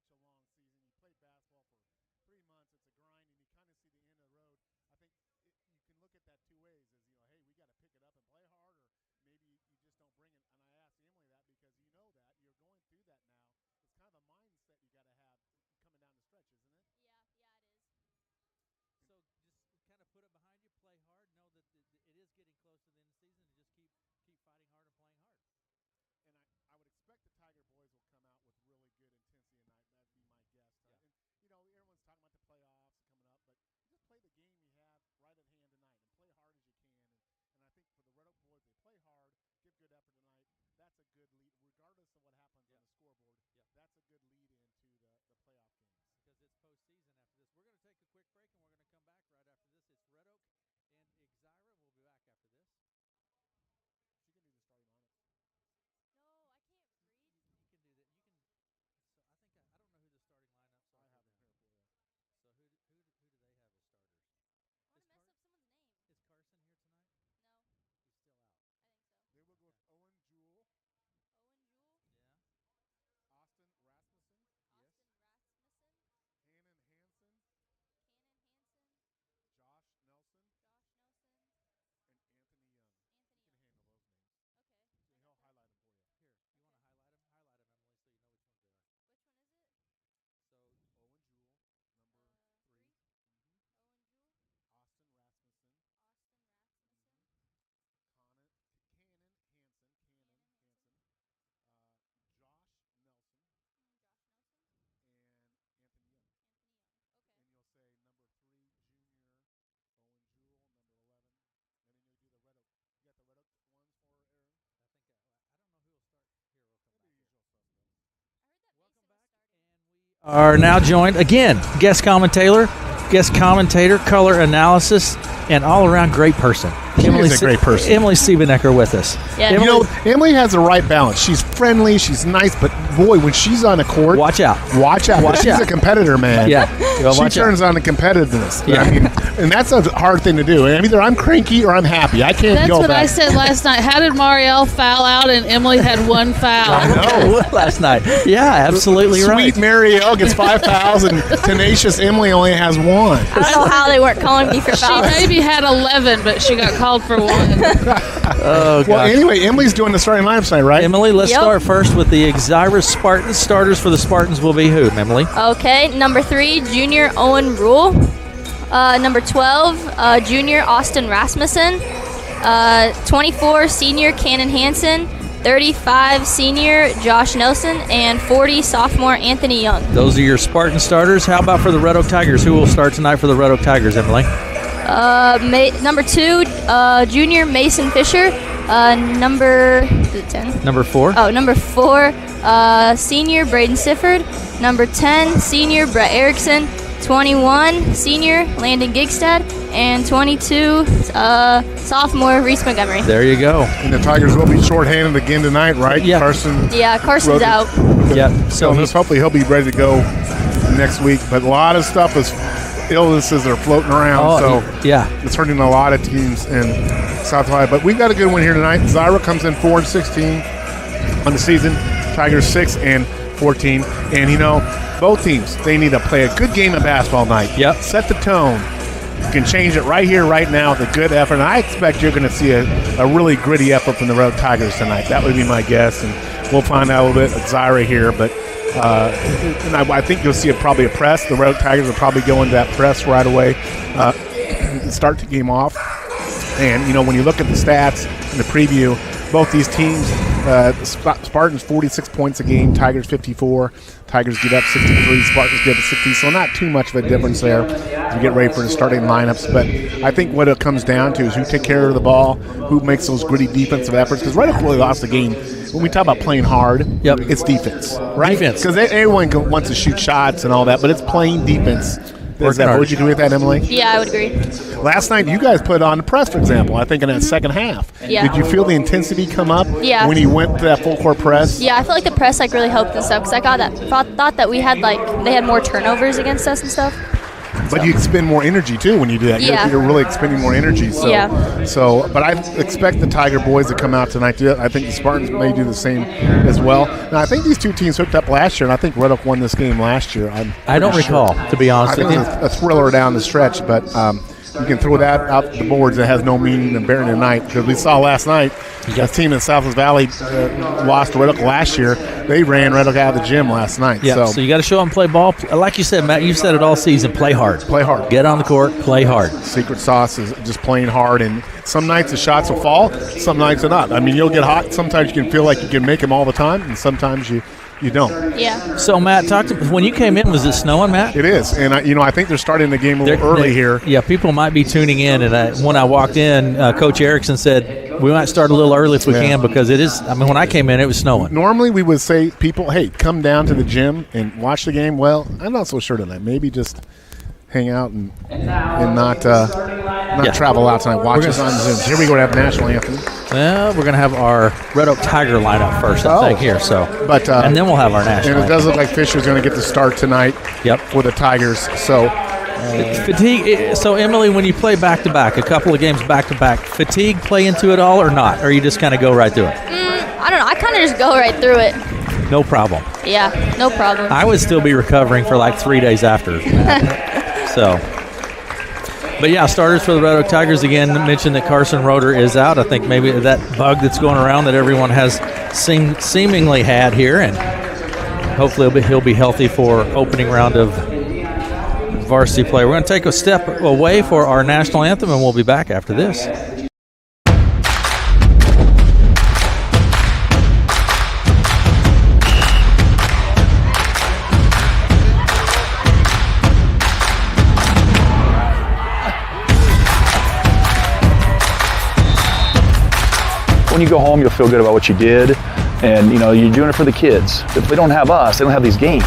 such a long season. You play basketball for 3 months. It's a grind, and you kind of see the end of the road. I think you can look at that two ways: as hey, we got to pick it up and play hard, or maybe you just don't bring it. And I asked Emily that because you know that you're going through that now. It's kind of a mindset you got to have coming down the stretch, isn't it? Yeah, it is. So just kind of put it behind you, play hard, know that it is getting close to the end of the season, and just keep fighting hard and playing hard. And I would expect the Tiger boys will come out with really good intensity tonight. That'd be my guess. Yeah. And everyone's talking about the playoffs coming up, but you just play the game you have right at hand tonight and play hard as you can. And I think for the Red Oak boys, they play hard, give good effort tonight. That's a good lead, regardless of what happens on the scoreboard. Yeah. That's a good lead into the playoff games. Because it's postseason after this. We're going to take a quick break, and we're going to come back right after this. It's Red Oak and Exira. We'll be back after this. She can do the starting lineup. No, I can't read. You can do that. You can. So I think I don't know who the starting lineups are. I have them here for you. So who do they have as starters? I want to mess up someone's name. Is Carson here tonight? No, He's still out. I think so. They will go with Owen Jewell, Owen Jewell, Yeah. Austin Rasmussen, Austin Rasmussen, Hannon Hansen, Cannon Hansen, Josh Nelson, Josh Nelson, and Anthony Young. Anthony He can Young. handle those names. Okay. Yeah, he'll highlight them for you. Here, you want to highlight them? Highlight them, Emily, so you know which ones they are. Which one is it? So Owen Jewell, number 3. Three. Owen Jewell, Austin Rasmussen, Austin Rasmussen, Cannon Hansen, Cannon Hansen, Josh Nelson, Josh Nelson, and Anthony Young. Anthony Young. Okay. And you'll say number 3, junior, Owen Jewell, number 11. And then you'll do the Red Oak. You got the Red Oak ones for Aaron? I think I don't know who will start. Here, we'll come Maybe back. the usual suspects. I heard that Welcome Mason back, was starting. and we are now joined again, guest commentator, color analysis, and all-around great person. She is a great person. Emily Siebenecker with us. Yeah. Emily, Emily has the right balance. She's friendly, she's nice, but boy, when she's on the court, watch out. Watch out. Watch She's out. a competitor, man. Yeah. Well, She watch turns on the competitiveness. Yeah. I mean, and that's a hard thing to do. And either I'm cranky or I'm happy. I can't That's go what back. I said last night. How did Marielle foul out and Emily had one foul? No. Last night. Yeah, absolutely Sweet right. Marielle gets 5 fouls, and tenacious Emily only has 1. I don't know how they weren't calling me for She fouls. maybe had 11, but she got called for one. Oh, Well, gosh. anyway, Emily's doing the starting lineup tonight, right? Emily, let's Yep. start first with the Exira Spartans. Starters for the Spartans will be who, Emily? Okay, number 3, junior Owen Rule. Number 12, junior Austin Rasmussen. 24, senior Cannon Hansen. 35, senior Josh Nelson. And 40, sophomore Anthony Young. Those are your Spartan starters. How about for the Red Oak Tigers? Who will start tonight for the Red Oak Tigers, Emily? Number 2, junior Mason Fisher. Number is it 10? Number 4? Oh, number 4, senior Braden Sifford. Number 10, senior Brett Erickson. 21, senior Landon Gigstad. And 22, sophomore Reese Montgomery. There you go. And the Tigers will be shorthanded again tonight, right? Yeah. Carson. Yeah, Carson's Rogan. out. Yeah. So Hopefully he'll be ready to go next week. But a lot of stuff is illnesses that are floating around. So yeah. it's hurting a lot of teams in South Ohio. But we've got a good one here tonight. Zyra comes in 4-16 on the season. Tigers 6-14. And both teams, they need to play a good game of basketball tonight. Yep. Set the tone. You can change it right here, right now with a good effort. And I expect you're going to see a really gritty effort from the Red Oak Tigers tonight. That would be my guess. And we'll find out a little bit at Zyra here. But and I think you'll see probably a press. The Red Oak Tigers will probably go into that press right away, start the game off. And, when you look at the stats in the preview, both these teams, Spartans 46 points a game, Tigers 54. Tigers get up 63, Spartans get up 60. So not too much of a difference there as we get ready for the starting lineups. But I think what it comes down to is who take care of the ball, who makes those gritty defensive efforts. Because Red Oak really lost the game. When we talk about playing hard, Yep. it's defense, right? Defense. Because everyone wants to shoot shots and all that, but it's playing defense. Working hard. Would you agree with that, Emily? Yeah, I would agree. Last night, you guys put on the press, for example, I think in that second half. Yeah. Did you feel the intensity come up Yeah. when you went to that full court press? Yeah, I feel like the press really helped and stuff because I thought that we had they had more turnovers against us and stuff. But you expend more energy too when you do that. Yeah. You're really expending more energy. So, Yeah. but I expect the Tiger boys to come out tonight. I think the Spartans may do the same as well. Now I think these two teams hooked up last year, and I think Red Oak won this game last year. I don't recall, to be honest I with think you. it's a thriller down the stretch, but you can throw that out the boards. It has no meaning in bearing tonight, because we saw last night a team in Southwest Valley lost to Red Oak last year. They ran Red Oak out of the gym last night. Yeah, so you got to show them play ball. Like you said, Matt, you've said it all season, play hard. Play hard. Get on the court, play hard. Secret sauce is just playing hard, and some nights the shots will fall, some nights they're not. I mean, you'll get hot. Sometimes you can feel like you can make them all the time, and sometimes you don't. Yeah. So, Matt, when you came in, was it snowing, Matt? It is, and I think they're starting the game a little early here. Yeah, people might be tuning in, and when I walked in, Coach Erickson said we might start a little early if we can, because it is. I mean, when I came in, it was snowing. Normally, we would say people, hey, come down to the gym and watch the game. Well, I'm not so sure tonight. Maybe just hang out and not travel out tonight. Watch us on Zoom. Here we go to have national anthem. Well, we're going to have our Red Oak Tiger lineup first, I think, here. So, and then we'll have our national And it anthem. does look like Fisher's going to get the start tonight for the Tigers. So fatigue. So, Emily, when you play back-to-back, a couple of games back-to-back, fatigue play into it all or not? Or you just kind of go right through it? I don't know. I kind of just go right through it. No problem. Yeah, no problem. I would still be recovering for like 3 days after. So, but yeah, starters for the Red Oak Tigers again. Mentioned that Carson Roeder is out. I think maybe that bug that's going around that everyone has seemingly had here, and hopefully he'll be healthy for opening round of varsity play. We're going to take a step away for our national anthem, and we'll be back after this. When you go home, you'll feel good about what you did, and you're doing it for the kids. If they don't have us, they don't have these games.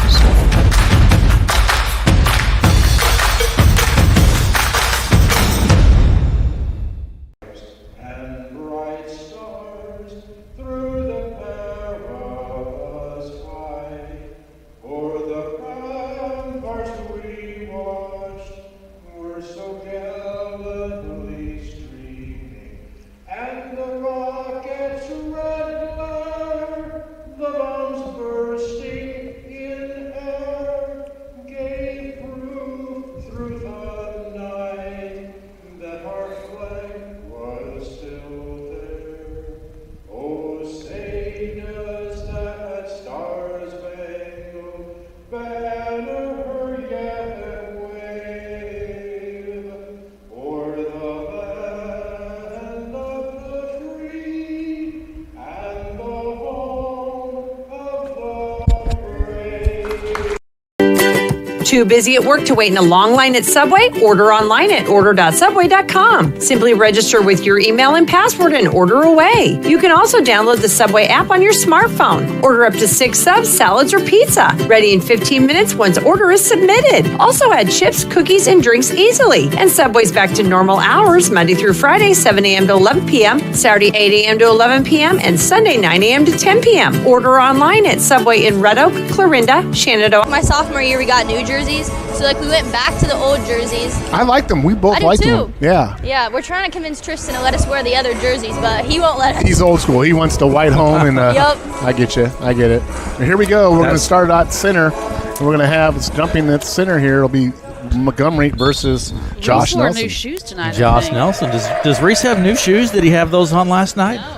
Too busy at work to wait in a long line at Subway? Order online at order.subway.com. Simply register with your email and password and order away. You can also download the Subway app on your smartphone. Order up to 6 subs, salads, or pizza. Ready in 15 minutes once order is submitted. Also add chips, cookies, and drinks easily. And Subway's back to normal hours Monday through Friday, 7 a.m. to 11 p.m., Saturday, 8 a.m. to 11 p.m., and Sunday, 9 a.m. to 10 p.m. Order online at Subway in Red Oak, Clarinda, Shenandoah. My sophomore year, we got new jerseys, so we went back to the old jerseys. I like them. We both like them. Yeah. Yeah, we're trying to convince Tristan to let us wear the other jerseys, but he won't let us. He's old school. He wants the white home, and Yep. I get you. I get it. And here we go. We're going to start at center, and we're going to have jumping at center here. It'll be Montgomery versus Josh Reese wore Nelson. new shoes tonight. Josh Nelson. Does Reese have new shoes? Did he have those on last night? No.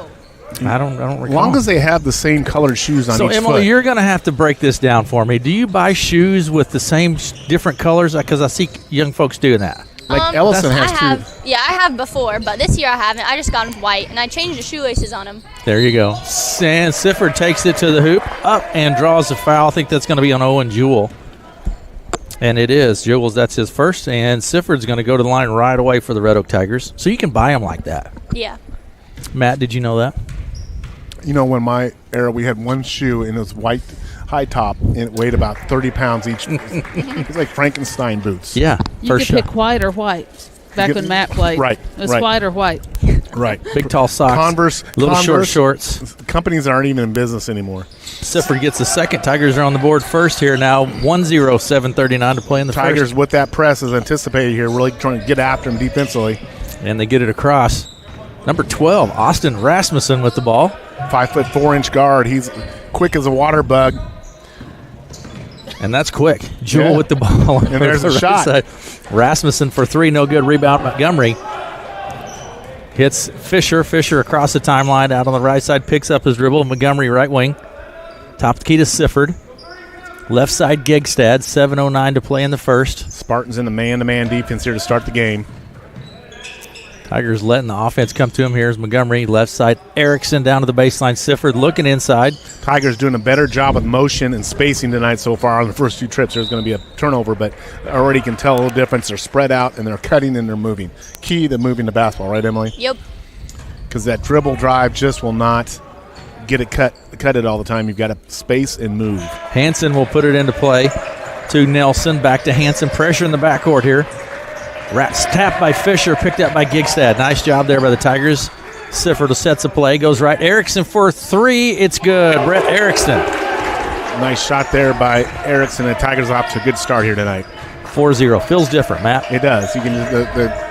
I don't recall. As long as they have the same colored shoes on So, each Emily, foot. you're going to have to break this down for me. Do you buy shoes with the same different colors? Because I see young folks doing that. Like Ellison has two. Yeah, I have before, but this year I haven't. I just got them white, and I changed the shoelaces on them. There you go. And Sifford takes it to the hoop, up and draws a foul. I think that's going to be on Owen Jewell. And it is. Jewell's, that's his first, and Sifford's going to go to the line right away for the Red Oak Tigers. So you can buy them like that. Yeah. Matt, did you know that? When my era, we had one shoe, and it was white high top, and it weighed about 30 pounds each. It was like Frankenstein boots. Yeah, You for could sure. pick white or white. back when Matt played. Right, It was right. white or white. Right. Big tall socks. Converse. Little short Converse, shorts. Companies aren't even in business anymore. Sifford gets the second. Tigers are on the board first here now. 1-0, 7:39 to play in the Tigers first. with that press is anticipated here, really trying to get after them defensively. And they get it across. Number 12, Austin Rasmussen with the ball. 5'4" guard. He's quick as a water bug. And that's quick. Jewel Yeah. with the ball. And there's on a the right shot. side. Rasmussen for three, no good. Rebound Montgomery. Hits Fisher. Fisher across the timeline out on the right side. Picks up his dribble. Montgomery right wing. Top of the key to Sifford. Left side Gigstad. 7:09 to play in the first. Spartans in the man-to-man defense here to start the game. Tigers letting the offense come to him. Here's Montgomery. Left side Erickson down to the baseline. Sifford looking inside. Tigers doing a better job with motion and spacing tonight so far. On the first two trips, there's going to be a turnover, but I already can tell a little difference. They're spread out, and they're cutting, and they're moving. Key to moving the basketball, right, Emily? Yep. Because that dribble drive just will not get it cut it all the time. You've got to space and move. Hansen will put it into play to Nelson. Back to Hansen. Pressure in the backcourt here. Rats tapped by Fisher, picked up by Gigstad. Nice job there by the Tigers. Sifford sets the play, goes right. Erickson for three. It's good. Brett Erickson. Nice shot there by Erickson. The Tigers off to a good start here tonight. 4-0. Feels different, Matt. It does. You can.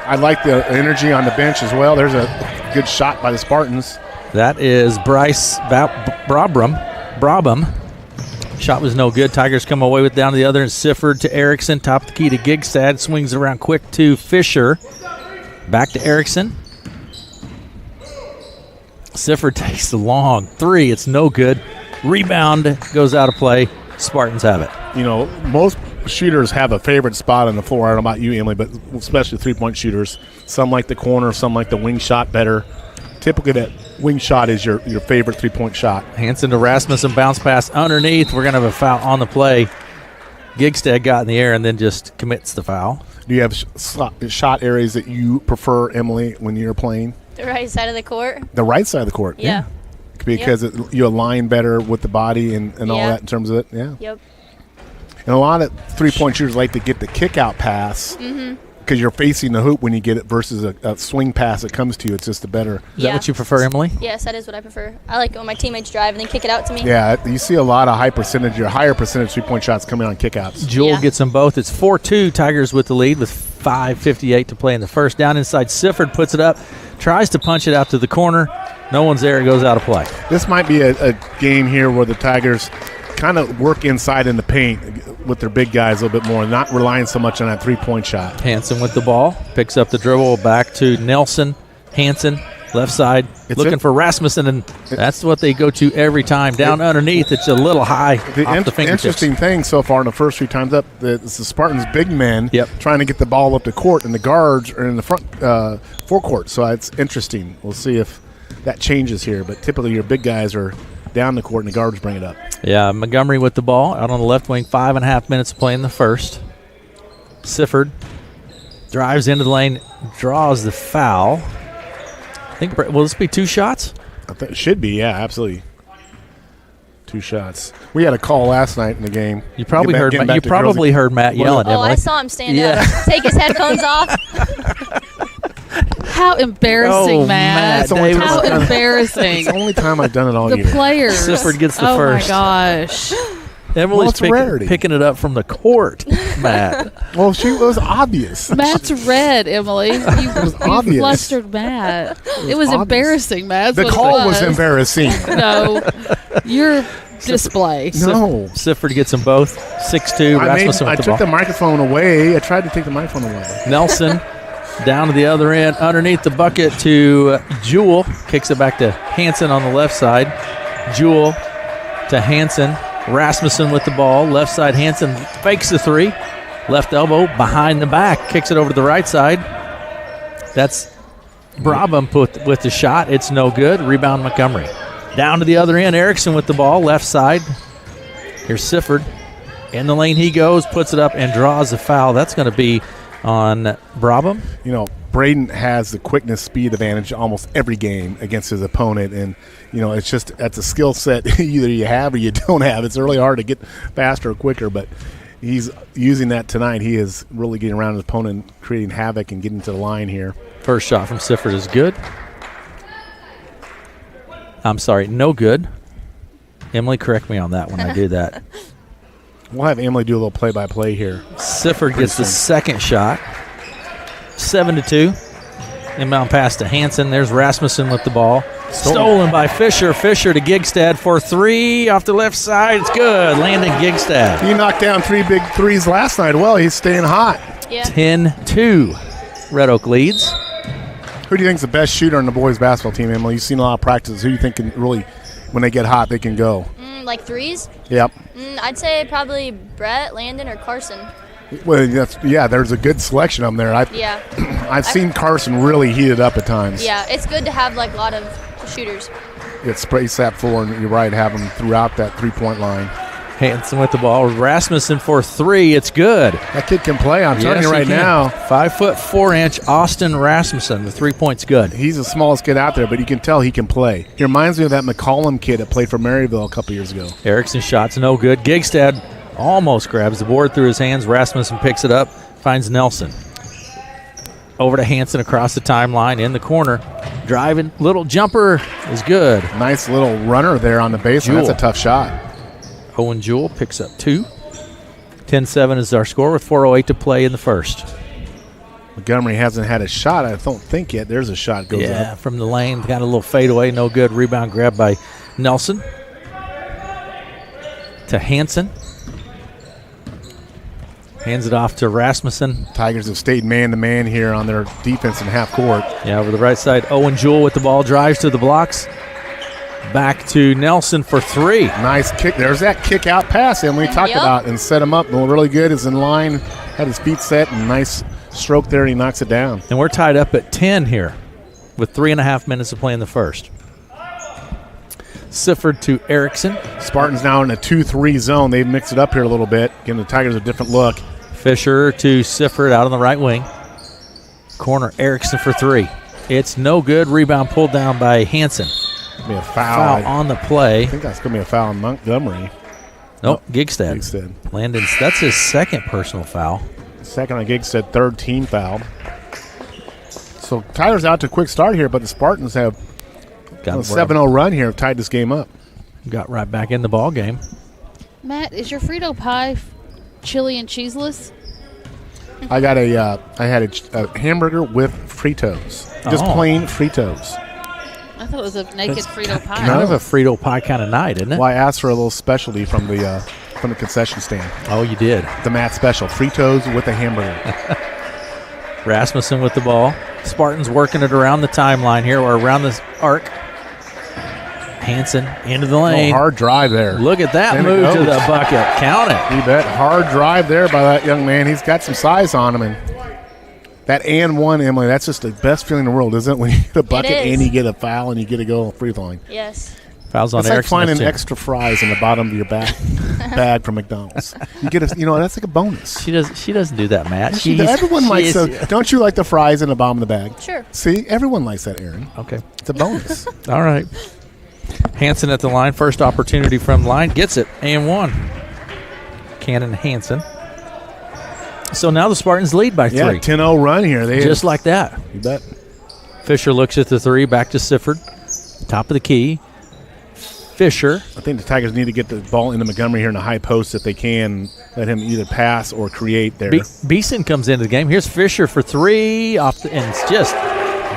I like the energy on the bench as well. There's a good shot by the Spartans. That is Bryce Brabham. Shot was no good. Tigers come away with down to the other. And Sifford to Erickson. Top of the key to Gigstad. Swings around quick to Fisher. Back to Erickson. Sifford takes the long three. It's no good. Rebound goes out of play. Spartans have it. You know, most shooters have a favorite spot on the floor. I don't know about you, Emily, but especially three-point shooters. Some like the corner, some like the wing shot better. Typically, that wing shot is your favorite three-point shot. Hansen to Rasmussen, bounce pass underneath. We're going to have a foul on the play. Gigstad got in the air and then just commits the foul. Do you have shot areas that you prefer, Emily, when you're playing? The right side of the court. The right side of the court. Yeah. Because you align better with the body and all Yeah. that in terms of it. Yeah. Yep. And a lot of three-point shooters like to get the kick-out pass because you're facing the hoop when you get it versus a swing pass that comes to you. It's just a better. Is that what you prefer, Emily? Yes, that is what I prefer. I like when my teammates drive and then kick it out to me. Yeah, you see a lot of higher percentage three-point shots coming on kickouts. Jewel Yeah. gets them both. It's 4-2. Tigers with the lead with 5:58 to play in the first. Down inside, Sifford puts it up, tries to punch it out to the corner. No one's there. It goes out of play. This might be a game here where the Tigers kind of work inside in the paint with their big guys a little bit more, not relying so much on that three-point shot. Hansen with the ball. Picks up the dribble back to Nelson. Hansen, left side, looking for Rasmussen, and that's what they go to every time. Down underneath, it's a little high off the fingertips. Interesting thing so far in the first three times up, it's the Spartans' big men trying to get the ball up the court, and the guards are in the front forecourt. So it's interesting. We'll see if that changes here. But typically your big guys are down the court, and the guards bring it up. Yeah, Montgomery with the ball out on the left wing. 5.5 minutes to play in the first. Sifford drives into the lane, draws the foul. I think, will this be two shots? I think it should be, yeah, absolutely. Two shots. We had a call last night in the game. You probably heard Getting Matt, back to girls- heard Matt yelling, Oh, Emily. I saw him stand up, take his headphones off. How embarrassing, Oh, Matt. Matt Davis. How embarrassing. It's the only time I've done it all The year. players. Sifford gets the oh first. my gosh. Emily's it's a rarity. picking it up from the court, Matt. Well, she was obvious. Matt's red, Emily. You obvious. flustered Matt. It was obvious. embarrassing, Matt. The That's call what it was embarrassing. No, your display. No. Sifford gets them both. 6'2", Rasmussen I with the took ball. the microphone away. I tried to take the microphone away. Nelson down to the other end, underneath the bucket to Jewel. Kicks it back to Hansen on the left side. Jewel to Hansen. Rasmussen with the ball. Left side, Hansen fakes the three. Left elbow behind the back. Kicks it over to the right side. That's Brabham with the shot. It's no good. Rebound Montgomery. Down to the other end, Erickson with the ball. Left side. Here's Sifford. In the lane he goes, puts it up, and draws a foul. That's going to be on Brabham. You know, Braden has the quickness, speed advantage almost every game against his opponent. And, you know, it's just that's a skill set either you have or you don't have. It's really hard to get faster or quicker. But he's using that tonight. He is really getting around his opponent, creating havoc and getting to the line here. First shot from Sifford is good. I'm sorry, no good. Emily, correct me on that when I do that. We'll have Emily do a little play-by-play here. Sifford gets the second shot. 7-2. Inbound pass to Hansen. There's Rasmussen with the ball. Stolen by Fisher. Fisher to Gigstad for 3 off the left side. It's good. Landon Gigstad. He knocked down 3 big threes last night. Well, he's staying hot. Yeah. 10-2. Red Oak leads. Who do you think's the best shooter on the boys basketball team, Emily? You've seen a lot of practices. Who do you think can really, when they get hot, they can go? Like threes? Yep. I'd say probably Brett, Landon, or Carson. Well, there's a good selection of them there. Yeah. I've seen Carson really heated up at times. Yeah, it's good to have like a lot of shooters. Get space that floor, and you're right, have them throughout that three-point line. Hansen with the ball. Rasmussen for 3. It's good. That kid can play. I'm telling you right now. 5'4" Austin Rasmussen. The 3-point's good. He's the smallest kid out there, but you can tell he can play. He reminds me of that McCollum kid that played for Maryville a couple years ago. Erickson shot's no good. Gigstad almost grabs the board through his hands. Rasmussen picks it up, finds Nelson. Over to Hansen across the timeline in the corner. Driving, little jumper is good. Nice little runner there on the baseline. That's a tough shot. Owen Jewell picks up 2. 10-7 is our score with 4:08 to play in the first. Montgomery hasn't had a shot, I don't think, yet. There's a shot goes up. From the lane. Got a little fadeaway. No good. Rebound grab by Nelson. To Hansen. Hands it off to Rasmussen. Tigers have stayed man-to-man here on their defense in half court. Yeah, over the right side. Owen Jewell with the ball. Drives to the blocks. Back to Nelson for 3. Nice kick. There's that kick-out pass, and we talked about, and set him up. Really good. Is in line. Had his feet set, and nice stroke there, and he knocks it down. And we're tied up at 10 here with 3.5 minutes to play in the first. Sifford to Erickson. Spartans now in a 2-3 zone. They've mixed it up here a little bit, giving the Tigers a different look. Fisher to Sifford out on the right wing. Corner, Erickson for 3. It's no good. Rebound pulled down by Hansen. Be a foul on the play. I think that's going to be a foul on Montgomery. Nope, Gigstad. Landon's, that's his second personal foul. Second on Gigstad, third team foul. So Tyler's out to a quick start here, but the Spartans have a 7-0 run here, have tied this game up. Got right back in the ball game. Matt, is your Frito pie chili and cheeseless? I had a hamburger with Fritos, just plain Fritos. I thought it was a naked Frito pie. Kind of a Frito pie kind of night, isn't it? Well, I asked for a little specialty from the concession stand. Oh, you did. The Matt special, Fritos with a hamburger. Rasmussen with the ball. Spartans working it around the timeline here, or around the arc. Hansen into the lane. Hard drive there. Look at that move to the bucket. Count it. You bet. Hard drive there by that young man. He's got some size on him. And that and one, Emily, that's just the best feeling in the world, isn't it? When you get a bucket and you get a foul and you get to go free throwing. Yes. Fouls on It's Erickson. like finding extra fries in the bottom of your bag from McDonald's. You get that's like a bonus. She doesn't do that, Matt. Everyone likes those. Don't you like the fries in the bottom of the bag? Sure. See, everyone likes that, Aaron. Okay. It's a bonus. All right. Hansen at the line. First opportunity from line. Gets it. And 1. Cannon Hansen. So now the Spartans lead by 3. Yeah, 10-0 run here. Just like that. You bet. Fisher looks at the 3. Back to Sifford. Top of the key. Fisher. I think the Tigers need to get the ball into Montgomery here in the high post if they can. Let him either pass or create there. Beeson comes into the game. Here's Fisher for 3. And it's just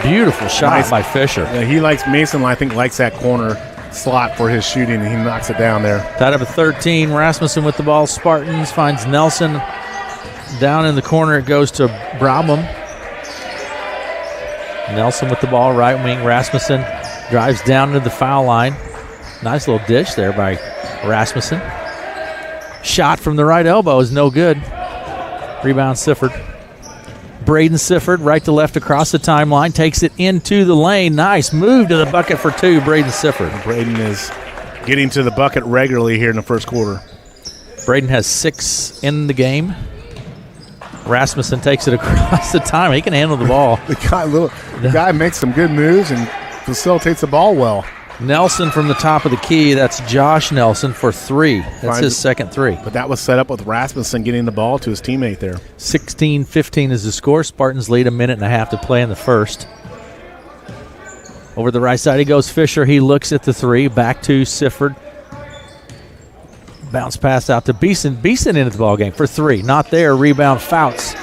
beautiful shot by Fisher. Yeah, he likes Mason, I think, likes that corner slot for his shooting, and he knocks it down there. Tied up at 13. Rasmussen with the ball. Spartans finds Nelson. Down in the corner it goes to Brabham. Nelson with the ball, right wing. Rasmussen drives down to the foul line. Nice little dish there by Rasmussen. Shot from the right elbow is no good. Rebound Sifford. Braden Sifford, right to left across the timeline, takes it into the lane. Nice move to the bucket for 2, Braden Sifford. Braden is getting to the bucket regularly here in the first quarter. Braden has 6 in the game. Rasmussen takes it across the time. He can handle the ball. The guy makes some good moves and facilitates the ball well. Nelson from the top of the key. That's Josh Nelson for 3. That's his second 3. But that was set up with Rasmussen getting the ball to his teammate there. 16-15 is the score. Spartans lead, a minute and a half to play in the first. Over the right side he goes Fisher. He looks at the 3. Back to Sifford. Bounce pass out to Beeson. Beeson into the ball game for 3. Not there. Rebound Fouts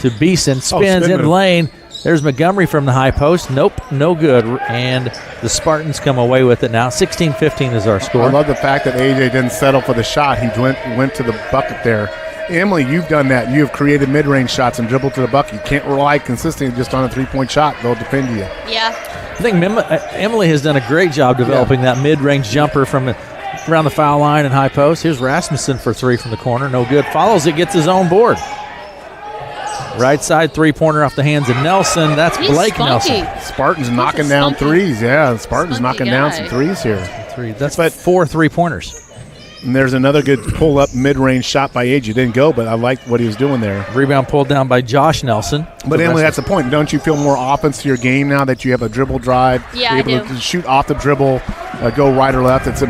to Beeson. Spins in the lane. There's Montgomery from the high post. Nope, no good. And the Spartans come away with it now. 16-15 is our score. I love the fact that AJ didn't settle for the shot. He went to the bucket there. Emily, you've done that. You have created mid-range shots and dribbled to the bucket. You can't rely consistently just on a three-point shot. They'll defend you. Yeah. I think Emily has done a great job developing that mid-range jumper from around the foul line and high post. Here's Rasmussen for 3 from the corner. No good. Follows it, gets his own board. Right side three-pointer off the hands of Nelson. That's Blake Nelson. Spartans knocking down threes. Yeah, Spartans knocking down some threes here. That's 4 3-pointers. And there's another good pull-up mid-range shot by AJ. Didn't go, but I liked what he was doing there. Rebound pulled down by Josh Nelson. But Emily, that's the point. Don't you feel more offense to your game now that you have a dribble drive? Yeah, You're able to shoot off the dribble, go right or left. It's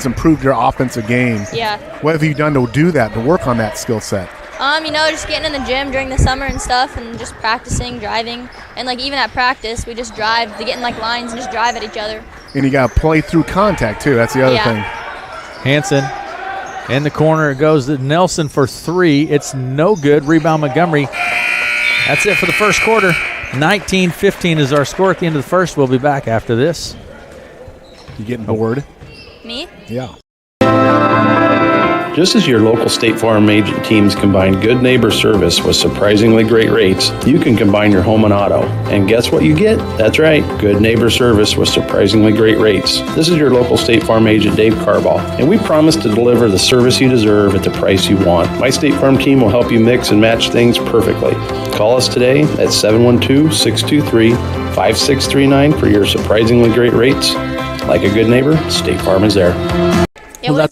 improved your offensive game. Yeah. What have you done to do that, to work on that skill set? Just getting in the gym during the summer and stuff and just practicing, driving. And, even at practice, we just drive. We get in, lines and just drive at each other. And you got to play through contact, too. That's the other thing. Hanson in the corner. It goes to Nelson for 3. It's no good. Rebound Montgomery. That's it for the first quarter. 19-15 is our score at the end of the first. We'll be back after this. You getting bored? Me? Yeah. Just as your local State Farm agent teams combine good neighbor service with surprisingly great rates, you can combine your home and auto. And guess what you get? That's right, good neighbor service with surprisingly great rates. This is your local State Farm agent, Dave Carball, and we promise to deliver the service you deserve at the price you want. My State Farm team will help you mix and match things perfectly. Call us today at 712-623-5639 for your surprisingly great rates. Like a good neighbor, State Farm is there. Yeah, well,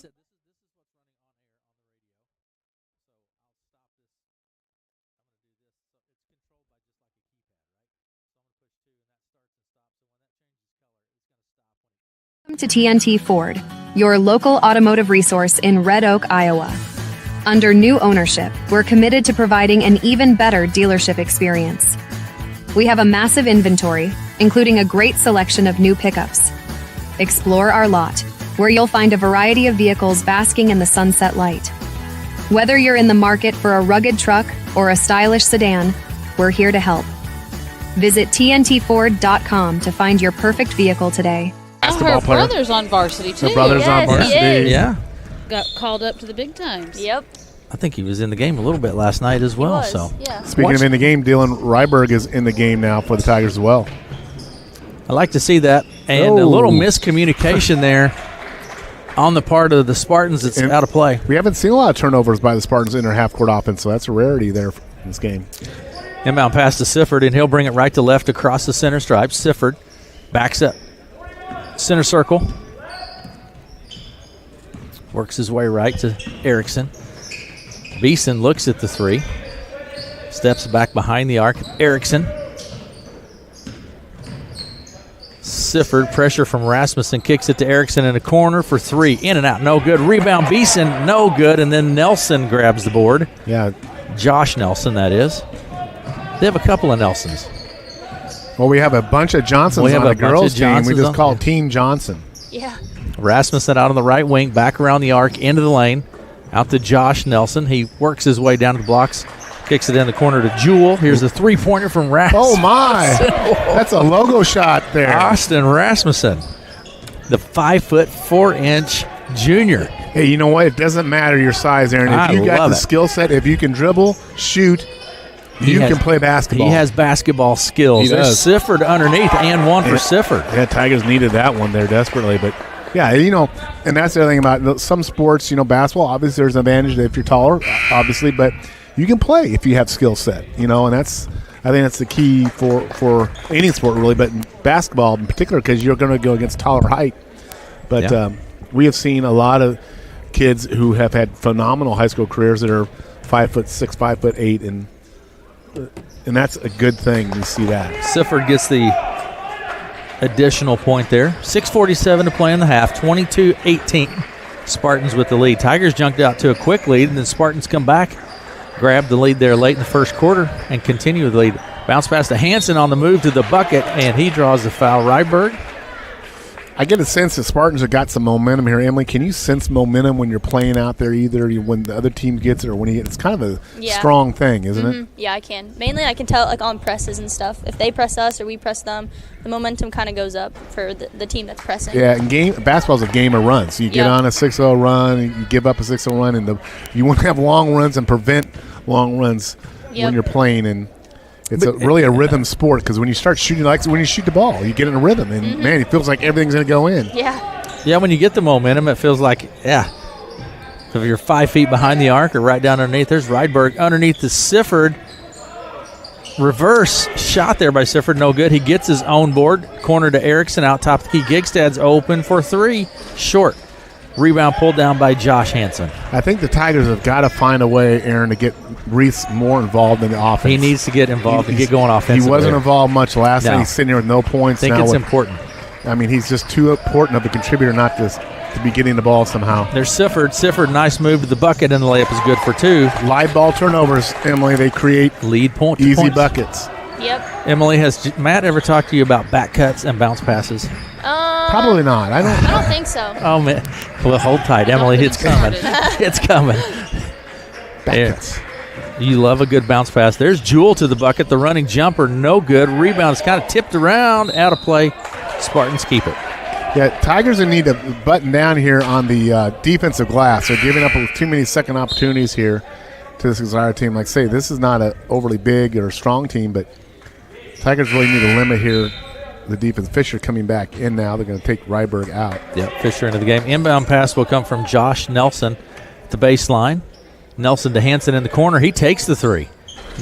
Welcome to TNT Ford, your local automotive resource in Red Oak, Iowa. Under new ownership, we're committed to providing an even better dealership experience. We have a massive inventory, including a great selection of new pickups. Explore our lot, where you'll find a variety of vehicles basking in the sunset light. Whether you're in the market for a rugged truck or a stylish sedan, we're here to help. Visit TNTFord.com to find your perfect vehicle today. Her brother's on varsity, too. Her brother's on varsity. Yeah. Got called up to the big times. Yep. I think he was in the game a little bit last night as well. Yeah. Speaking of in the game, Dylan Ryberg is in the game now for the Tigers as well. I like to see that. And a little miscommunication there on the part of the Spartans. It's out of play. We haven't seen a lot of turnovers by the Spartans in their half-court offense, so that's a rarity there in this game. Inbound pass to Sifford, and he'll bring it right to left across the center stripe. Sifford backs up. Center circle. Works his way right to Erickson. Beeson looks at the 3. Steps back behind the arc. Erickson. Sifford, pressure from Rasmussen, kicks it to Erickson in a corner for 3. In and out, no good. Rebound, Beeson, no good. And then Nelson grabs the board. Yeah. Josh Nelson, that is. They have a couple of Nelsons. Well, we have a bunch of Johnsons on the girls' team. We just call it Team Johnson. Yeah. Rasmussen out on the right wing, back around the arc, into the lane. Out to Josh Nelson. He works his way down to the blocks, kicks it in the corner to Jewel. Here's the three-pointer from Rasmussen. Oh, my. That's a logo shot there. Austin Rasmussen, the 5'4" junior. Hey, you know what? It doesn't matter your size, Aaron. If you got the skill set, if you can dribble, shoot, you can play basketball. He has basketball skills. There's Sifford underneath and one for Sifford. Yeah, Tigers needed that one there desperately. But, yeah, and that's the other thing about some sports, basketball, obviously there's an advantage if you're taller, obviously, but you can play if you have skill set, and I think that's the key for any sport really, but in basketball in particular because you're going to go against taller height. But we have seen a lot of kids who have had phenomenal high school careers that are 5'6", 5'8", and that's a good thing to see that. Sifford gets the additional point there. 6:47 to play in the half, 22-18. Spartans with the lead. Tigers jumped out to a quick lead, and then Spartans come back, grab the lead there late in the first quarter, and continue the lead. Bounce pass to Hansen on the move to the bucket, and he draws the foul. Ryberg. I get a sense the Spartans have got some momentum here. Emily, can you sense momentum when you're playing out there, either when the other team gets it or when you get it? It's kind of a strong thing, isn't it? Yeah, I can. Mainly I can tell like on presses and stuff. If they press us or we press them, the momentum kind of goes up for the team that's pressing. Yeah, and basketball's a game of runs. You get on a 6-0 run, you give up a 6-0 run, and you want to have long runs and prevent long runs when you're playing. And it's really a rhythm sport, because when you start shooting, like when you shoot the ball, you get in a rhythm, and man, it feels like everything's going to go in. Yeah, when you get the momentum, it feels like, if you're 5 feet behind the arc or right down underneath, there's Rydberg underneath the Sifford. Reverse shot there by Sifford, no good. He gets his own board, corner to Erickson, out top the key. Gigstad's open for three, short. Rebound pulled down by Josh Hansen. I think the Tigers have got to find a way, Aaron, to get Reese more involved in the offense. He needs to get involved and get going offensively. He wasn't involved much last night. He's sitting here with no points. I think it's important. I mean, he's just too important of a contributor not to be getting the ball somehow. There's Sifford. Sifford, nice move to the bucket, and the layup is good for two. Live ball turnovers, Emily. They create lead point easy points. Buckets. Yep. Emily, has Matt ever talked to you about back cuts and bounce passes? Probably not. I don't think so. Oh, man. Well, hold tight, Emily. It's coming. It's coming. Back cuts. You love a good bounce pass. There's Jewel to the bucket. The running jumper, no good. Rebound is kind of tipped around, out of play. Spartans keep it. Yeah, Tigers need to button down here on the defensive glass. They're giving up too many second opportunities here to this Exira team. Like I say, this is not an overly big or strong team, but Tigers really need to limit here the defense. Fisher coming back in now. They're going to take Ryberg out. Yep, Fisher into the game. Inbound pass will come from Josh Nelson at the baseline. Nelson to Hansen in the corner. He takes the three.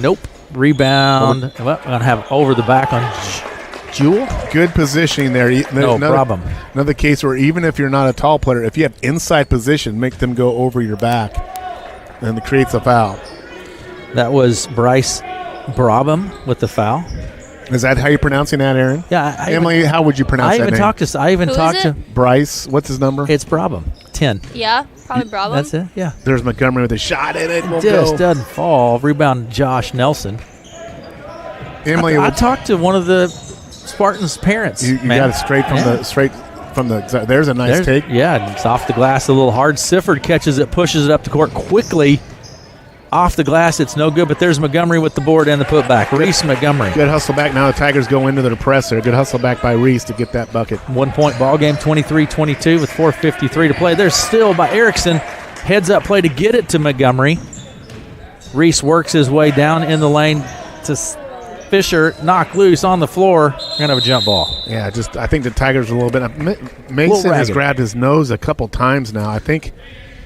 Nope. Rebound. Well, going to have over the back on Jewel. Good positioning there. No problem. Another case where even if you're not a tall player, if you have inside position, make them go over your back, and it creates a foul. That was Bryce Brabham with the foul. Is that how you're pronouncing that, Aaron? Yeah. Emily, how would you pronounce that name? I even talked to Bryce. What's his number? It's Brabham. 10. Yeah, probably Bravo. That's it, yeah. There's Montgomery with a shot in it. Just doesn't fall. Rebound Josh Nelson. Emily, I talked to one of the Spartans' parents. You got it straight from the. There's a nice take. Yeah, it's off the glass a little hard. Sifford catches it, pushes it up the court quickly. Off the glass, it's no good, but there's Montgomery with the board and the putback. Reese Montgomery. Good hustle back. Now the Tigers go into the press there. Good hustle back by Reese to get that bucket. 1 point ball game, 23-22 with 4:53 to play. There's still by Erickson. Heads up play to get it to Montgomery. Reese works his way down in the lane to Fisher. Knock loose on the floor. Going to have a jump ball. Yeah, I think the Tigers are a little bit. Mason has grabbed his nose a couple times now. I think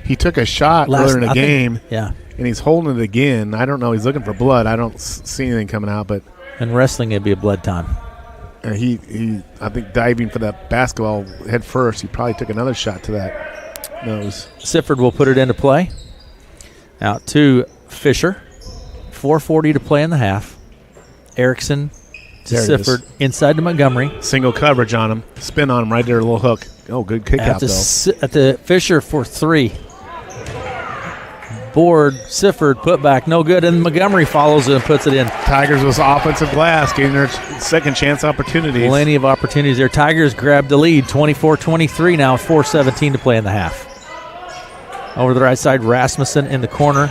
he took a shot earlier in the game. Yeah. And he's holding it again. I don't know. He's looking for blood. I don't see anything coming out. But in wrestling, it'd be a blood time. He I think diving for that basketball head first, he probably took another shot to that nose. Sifford will put it into play. Out to Fisher. 4:40 to play in the half. Erickson to Sifford. Inside to Montgomery. Single coverage on him. Spin on him right there, a little hook. Oh, good kick out, though. At the Fisher for three. Board, Sifford, put back, no good, and Montgomery follows it and puts it in. Tigers with offensive glass, getting their second chance opportunities. Plenty of opportunities there. Tigers grabbed the lead, 24-23 now, 4:17 to play in the half. Over the right side, Rasmussen in the corner.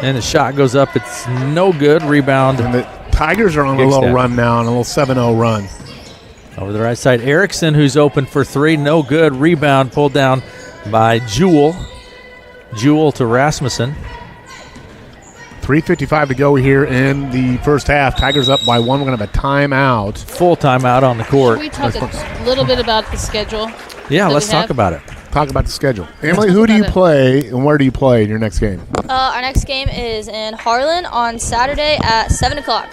And the shot goes up. It's no good. Rebound. And the Tigers are on a little run now, on a little 7-0 run. Over the right side, Erickson, who's open for three. No good. Rebound pulled down by Jewel. Jewel to Rasmussen. 3:55 to go here in the first half. Tigers up by one. We're going to have a timeout. Full timeout on the court. Should we talk a little bit about the schedule? Yeah, let's talk about it. Talk about the schedule. Emily, who do you play and where do you play in your next game? Our next game is in Harlan on Saturday at 7 o'clock.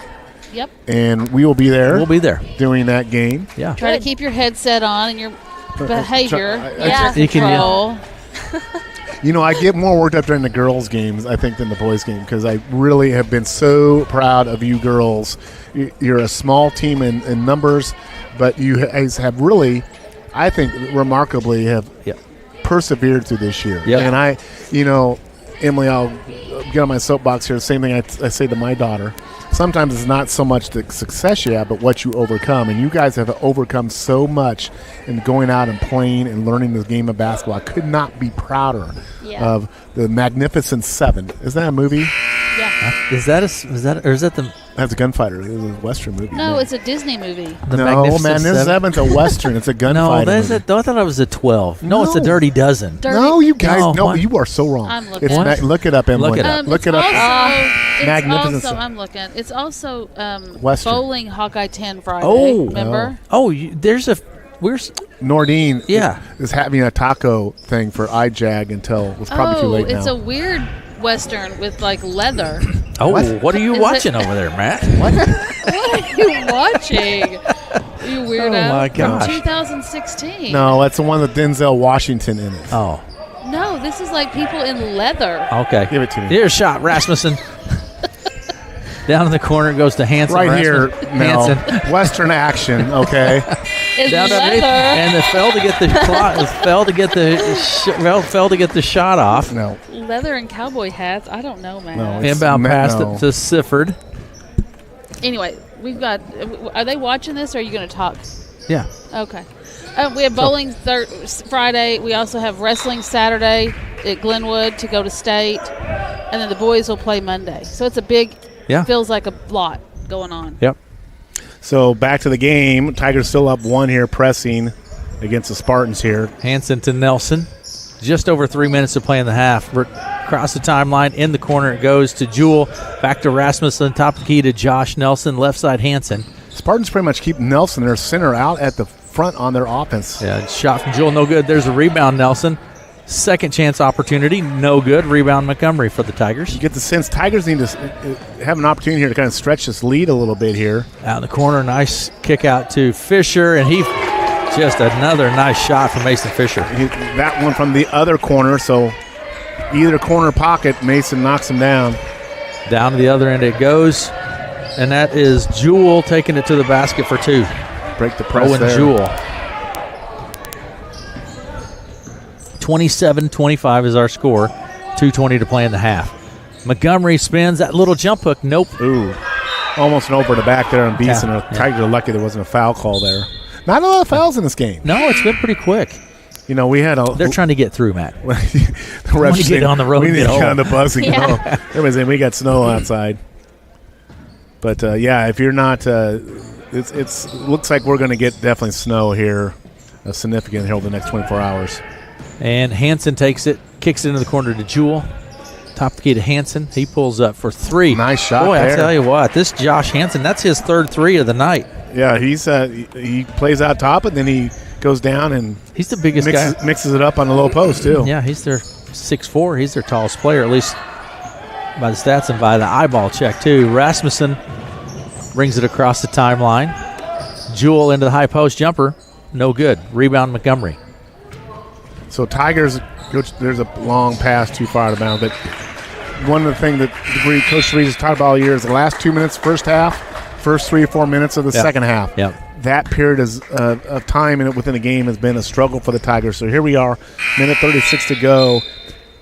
Yep. And we will be there. We'll be there. Doing that game. Yeah. Try to keep your headset on and your behavior. Yeah. You can, I get more worked up during the girls' games, I think, than the boys' game because I really have been so proud of you girls. You're a small team in numbers, but you guys have really, I think, remarkably have persevered through this year. Yep. And Emily, I'll get on my soapbox here. The same thing I say to my daughter. Sometimes it's not so much the success you have, but what you overcome. And you guys have overcome so much in going out and playing and learning the game of basketball. I could not be prouder of the Magnificent Seven. Is that a movie? Yeah. Is that the? That's a gunfighter. It was a Western movie. No, it's a Disney movie. The no, Magnificent man, this Seven's a Western. It's a gunfighter. No, movie. I thought it was a 12. No, it's a Dirty Dozen. No, you guys, what? you are so wrong. I'm looking. Look it up, Emily. Look it up. Look it up. Magnificent Also, I'm looking. It's also Western. Bowling Hawkeye 10 Friday. Oh. Remember? Where's Nordine Yeah. is having a taco thing for IJAG until it's probably too late now. It's a weird Western with like leather. Oh, what are you Is watching over there, Matt? What are you watching? You weirdo. Oh, my gosh. From 2016. No, that's the one with Denzel Washington in it. Oh, No, this is like people in leather. okay. Give it to me. Here's a shot, Rasmussen. Down in the corner goes to Hansen. Right here, Hansen. Mel. Western action, okay? It's Down underneath, leather. and it fell to get the fell to get the shot off. No. Leather and cowboy hats. I don't know, man. No, it's Inbound pass no. to Sifford. Anyway, we've got. Are they watching this, or are you going to talk? Yeah. Okay. We have bowling Friday. We also have wrestling Saturday at Glenwood to go to state, and then the boys will play Monday. So it's a big. Yeah. Feels like a lot going on. Yep. So back to the game. Tigers still up 1 here, pressing against the Spartans here. Hansen to Nelson. Just over 3 minutes to play in the half. Across the timeline, in the corner it goes to Jewell. Back to Rasmussen, top of the key to Josh Nelson. Left side Hansen. Spartans pretty much keep Nelson, their center, out at the front on their offense. Yeah, shot from Jewell, no good. There's a rebound, Nelson. Second chance opportunity, no good. Rebound Montgomery for the Tigers. You get the sense Tigers need to have an opportunity here to kind of stretch this lead a little bit here. Out in the corner, nice kick out to Fisher, and he just another nice shot from Mason Fisher. That one from the other corner, so either corner pocket, Mason knocks him down. Down to the other end it goes, and that is Jewell taking it to the basket for 2. Break the press Owen there. Jewell. 27-25 is our score. 2:20 to play in the half. Montgomery spins that little jump hook. Nope. Ooh, almost an over the back there on Beeson. Yeah. Tigers are lucky there wasn't a foul call there. Not a lot of fouls in this game. No, it's been pretty quick. We had a. They're trying to get through, Matt. the refs to get saying, on the road We and need to get get on the bus and Yeah. go. Everybody's saying we got snow outside. But if you're not, it's looks like we're going to get definitely snow here, significant here over the next 24 hours. And Hansen takes it, kicks it into the corner to Jewell. Top of the key to Hansen. He pulls up for 3. Nice shot Boy, there. I tell you what, this Josh Hansen, that's his third 3 of the night. Yeah, he plays out top and then he goes down and He's the biggest guy. mixes it up on the low post too. Yeah, he's their 6'4". He's their tallest player, at least by the stats and by the eyeball check, too. Rasmussen brings it across the timeline. Jewell into the high post jumper. No good. Rebound Montgomery. So Tigers, there's a long pass too far out of bounds. But one of the things that Coach Reed has talked about all year is the last 2 minutes, first half, first 3 or 4 minutes of the second half. Yep. That period of time within a game has been a struggle for the Tigers. So here we are, minute 36 to go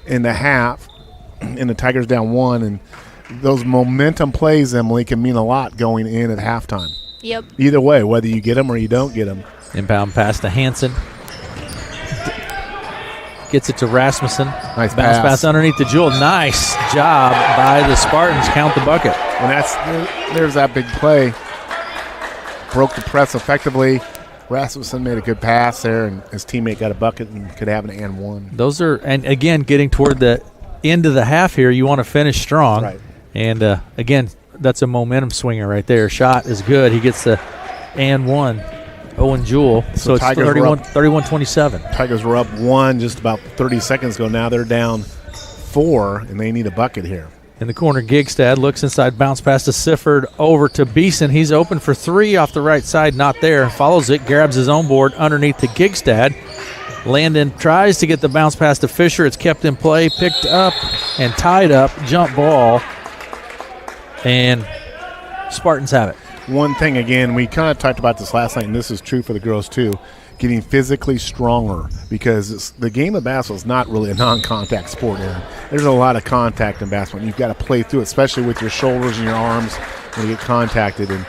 in the half, and the Tigers down 1. And those momentum plays, Emily, can mean a lot going in at halftime. Yep. Either way, whether you get them or you don't get them. Inbound pass to Hansen. Gets it to Rasmussen. Nice Bounce pass underneath the Jewell. Nice job by the Spartans. Count the bucket. And there's that big play. Broke the press effectively. Rasmussen made a good pass there, and his teammate got a bucket and could have an and one. Those are, and again, getting toward the end of the half here, you want to finish strong. Right. And again, that's a momentum swinger right there. Shot is good. He gets the and one. Owen Jewell. So it's Tigers 31-27. Tigers were up 1 just about 30 seconds ago. Now they're down 4, and they need a bucket here. In the corner, Gigstad looks inside, bounce pass to Sifford, over to Beeson. He's open for 3 off the right side, not there. Follows it, grabs his own board underneath to Gigstad. Landon tries to get the bounce pass to Fisher. It's kept in play, picked up and tied up. Jump ball. And Spartans have it. One thing, again, we kind of talked about this last night, and this is true for the girls too, getting physically stronger, because the game of basketball is not really a non-contact sport, Aaron. There's a lot of contact in basketball, and you've got to play through it, especially with your shoulders and your arms when you get contacted. And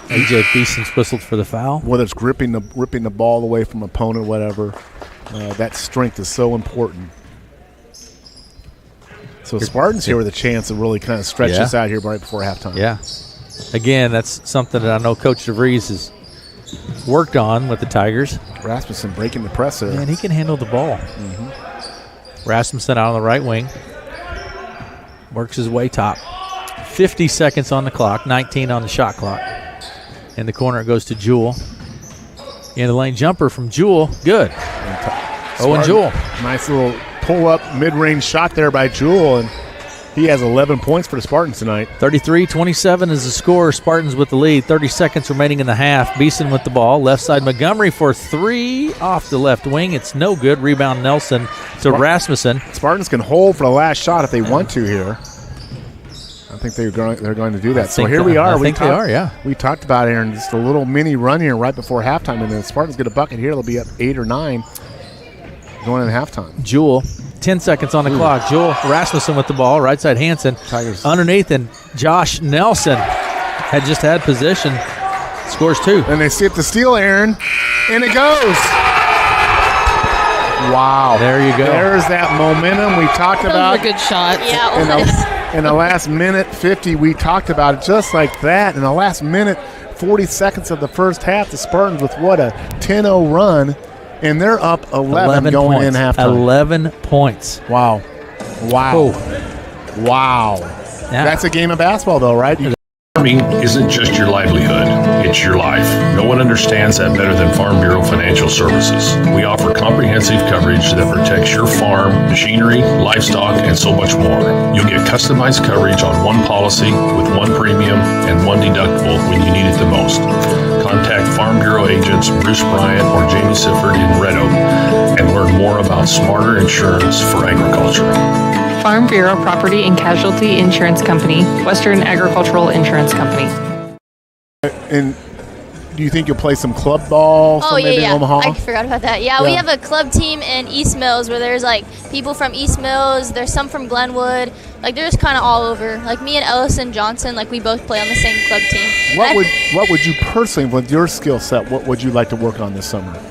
A.J. Beeson's whistled for the foul. whether it's ripping the ball away from opponent, whatever, that strength is so important. So Spartans here with a chance to really kind of stretch this out here right before halftime. Yeah. Again, that's something that I know Coach DeVries has worked on with the Tigers. Rasmussen breaking the press there. And he can handle the ball. Rasmussen out on the right wing. Works his way top. 50 seconds on the clock, 19 on the shot clock. In the corner, it goes to Jewell. In the lane jumper from Jewell. Good. Owen Jewell. Nice little pull-up mid-range shot there by Jewell, and he has 11 points for the Spartans tonight. 33-27 is the score. Spartans with the lead. 30 seconds remaining in the half. Beeson with the ball. Left side Montgomery for three off the left wing. It's no good. Rebound Nelson to Rasmussen. Spartans can hold for the last shot if they want to here. I think they're going to do that. So here we are. I think they are, yeah. We talked about, Aaron, just a little mini run here right before halftime, and then the Spartans get a bucket here. They'll be up 8 or 9 going into halftime. Jewell, 10 seconds on the clock. Jewell, Rasmussen with the ball. Right side Hansen. Tigers. Underneath, and Josh Nelson had just had possession. Scores 2. And they skip the steal, Aaron, and it goes. Wow. There you go. There's that momentum we talked about. Those were good shots. Yeah, In the last minute 50, we talked about it just like that. In the last minute, 40 seconds of the first half, the Spartans with what a 10-0 run, and they're up 11 going points. in halftime. 11 points. Wow. Wow. Yeah. That's a game of basketball, though, right? Farming isn't just your livelihood, it's your life. No one understands that better than Farm Bureau Financial Services. We offer comprehensive coverage that protects your farm, machinery, livestock, and so much more. You'll get customized coverage on one policy with one premium and one deductible when you need it the most. Contact Farm Bureau agents Bruce Bryant or Jamie Sifford in Red Oak and learn more about smarter insurance for agriculture. Farm Bureau Property and Casualty Insurance Company, Western Agricultural Insurance Company. And do you think you'll play some club ball maybe in Omaha? I forgot about that. Yeah, we have a club team in East Mills where there's like people from East Mills, there's some from Glenwood, like they're just kind of all over. Like me and Ellison Johnson, like we both play on the same club team. What would you personally, with your skill set, what would you like to work on this summer?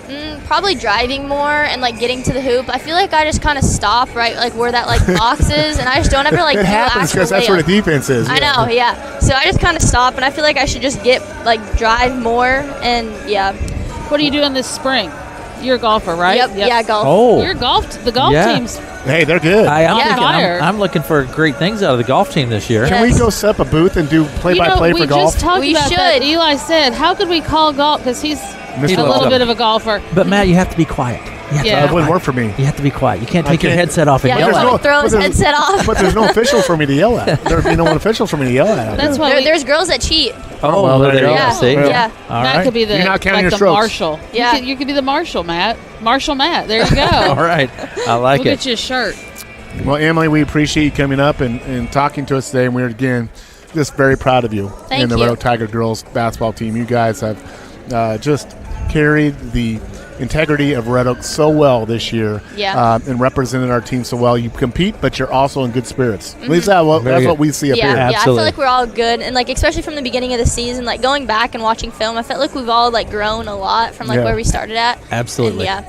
Probably driving more and like getting to the hoop. I feel like I just kind of stop right like where that like box is, and I just don't ever like. It happens because that's where the defense is. I know, yeah. So I just kind of stop, and I feel like I should just drive more, and yeah. What are you doing this spring? You're a golfer, right? Yep. Yeah, golf. Oh, You're the golf team's. Hey, they're good. I'm looking for great things out of the golf team this year. Can we go set up a booth and do play-by-play for golf? We just talked about that. Eli said, how could we call golf? Because he's a little bit of a golfer. But, Matt, you have to be quiet. It wouldn't work for me. You have to be quiet. You can't take your headset off and yell at. Throw his headset off. But there's no officials for me to yell at. There's no officials for me to yell at. That's why there's girls that cheat. Oh, well, there you go. Yeah. See? Yeah. All Matt right. could be the, You're not counting your the strokes. marshal. Yeah. You could be the marshal, Matt. Marshal Matt. There you go. All right. I like we'll it. get you a shirt. Well, Emily, we appreciate you coming up and talking to us today, and we're, again, just very proud of you and the Red Oak Tiger girls basketball team. You guys have just carried the integrity of Red Oak so well this year, and represented our team so well. You compete, but you're also in good spirits. At least that's what we see up here. Yeah, I feel like we're all good, and like especially from the beginning of the season, like going back and watching film, I felt like we've all like grown a lot from like where we started at. Absolutely. And,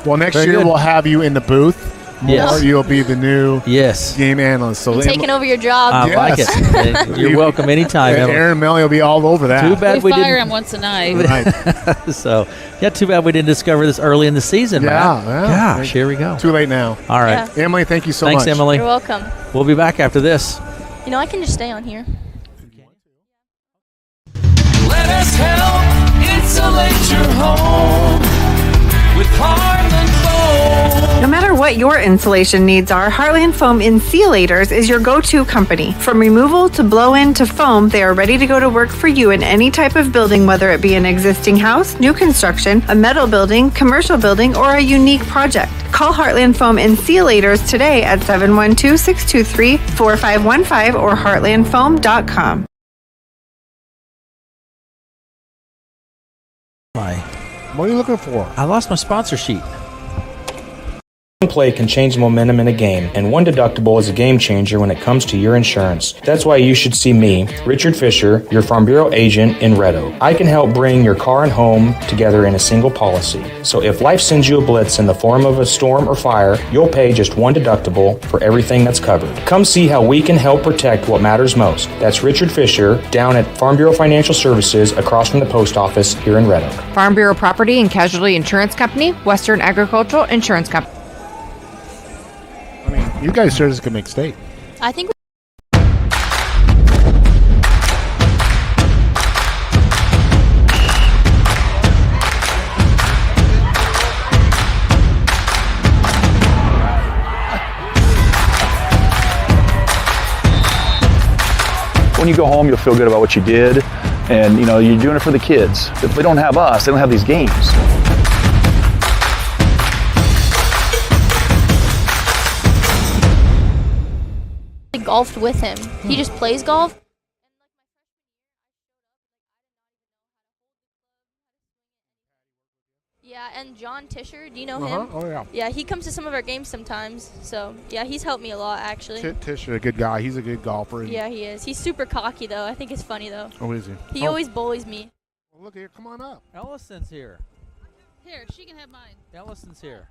well, next year we'll have you in the booth. Yes. You'll be the new game analyst. So I'm taking over your job. I like it. You're welcome anytime. Aaron and Melly will be all over that. Too bad we fire him once a night. Right. So, too bad we didn't discover this early in the season, Matt. Gosh, here we go. Too late now. All right. Yeah. Emily, thank you so much. Thanks, Emily. You're welcome. We'll be back after this. You know, I can just stay on here. Let us help insulate your home with Harlan Boys. No matter what your insulation needs are, Heartland Foam Insulators is your go-to company. From removal to blow-in to foam, they are ready to go to work for you in any type of building, whether it be an existing house, new construction, a metal building, commercial building, or a unique project. Call Heartland Foam Insulators today at 712-623-4515 or heartlandfoam.com. What are you looking for? I lost my sponsor sheet. One play can change the momentum in a game, and one deductible is a game changer when it comes to your insurance. That's why you should see me, Richard Fisher, your Farm Bureau agent in Red Oak. I can help bring your car and home together in a single policy. So if life sends you a blitz in the form of a storm or fire, you'll pay just one deductible for everything that's covered. Come see how we can help protect what matters most. That's Richard Fisher down at Farm Bureau Financial Services across from the post office here in Red Oak. Farm Bureau Property and Casualty Insurance Company, Western Agricultural Insurance Company. You guys sure this can make state. I think. When you go home, you'll feel good about what you did, and you know you're doing it for the kids. If they don't have us, they don't have these games. Golfed with him. He just plays golf. Yeah, and John Tisher, do you know him? Oh, yeah. Yeah, he comes to some of our games sometimes. So, yeah, he's helped me a lot, actually. Tisher, a good guy. He's a good golfer. Yeah, he is. He's super cocky, though. I think it's funny, though. Oh, is he? He always bullies me. Well, look here. Come on up. Ellison's here. Here, she can have mine. Ellison's here.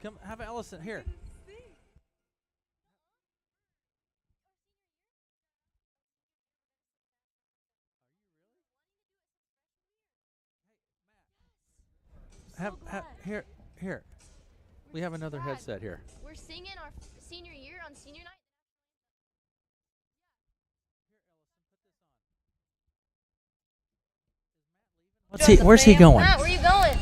Come have Ellison here. Here. We have another headset here. We're singing our senior year on senior night. Where's he going? Matt, where are you going?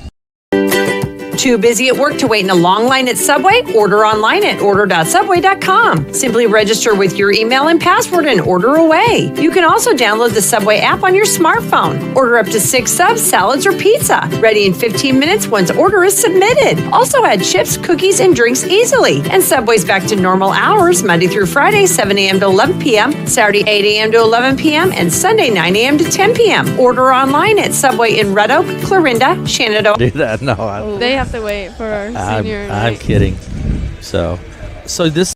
Too busy at work to wait in a long line at Subway? Order online at order.subway.com. Simply register with your email and password and order away. You can also download the Subway app on your smartphone. Order up to 6 subs, salads, or pizza. Ready in 15 minutes once order is submitted. Also add chips, cookies, and drinks easily. And Subway's back to normal hours Monday through Friday, 7 a.m. to 11 p.m., Saturday, 8 a.m. to 11 p.m., and Sunday, 9 a.m. to 10 p.m. Order online at Subway in Red Oak, Clarinda, Shenandoah. Do that? No, They have to wait for our senior night. I'm kidding. So this.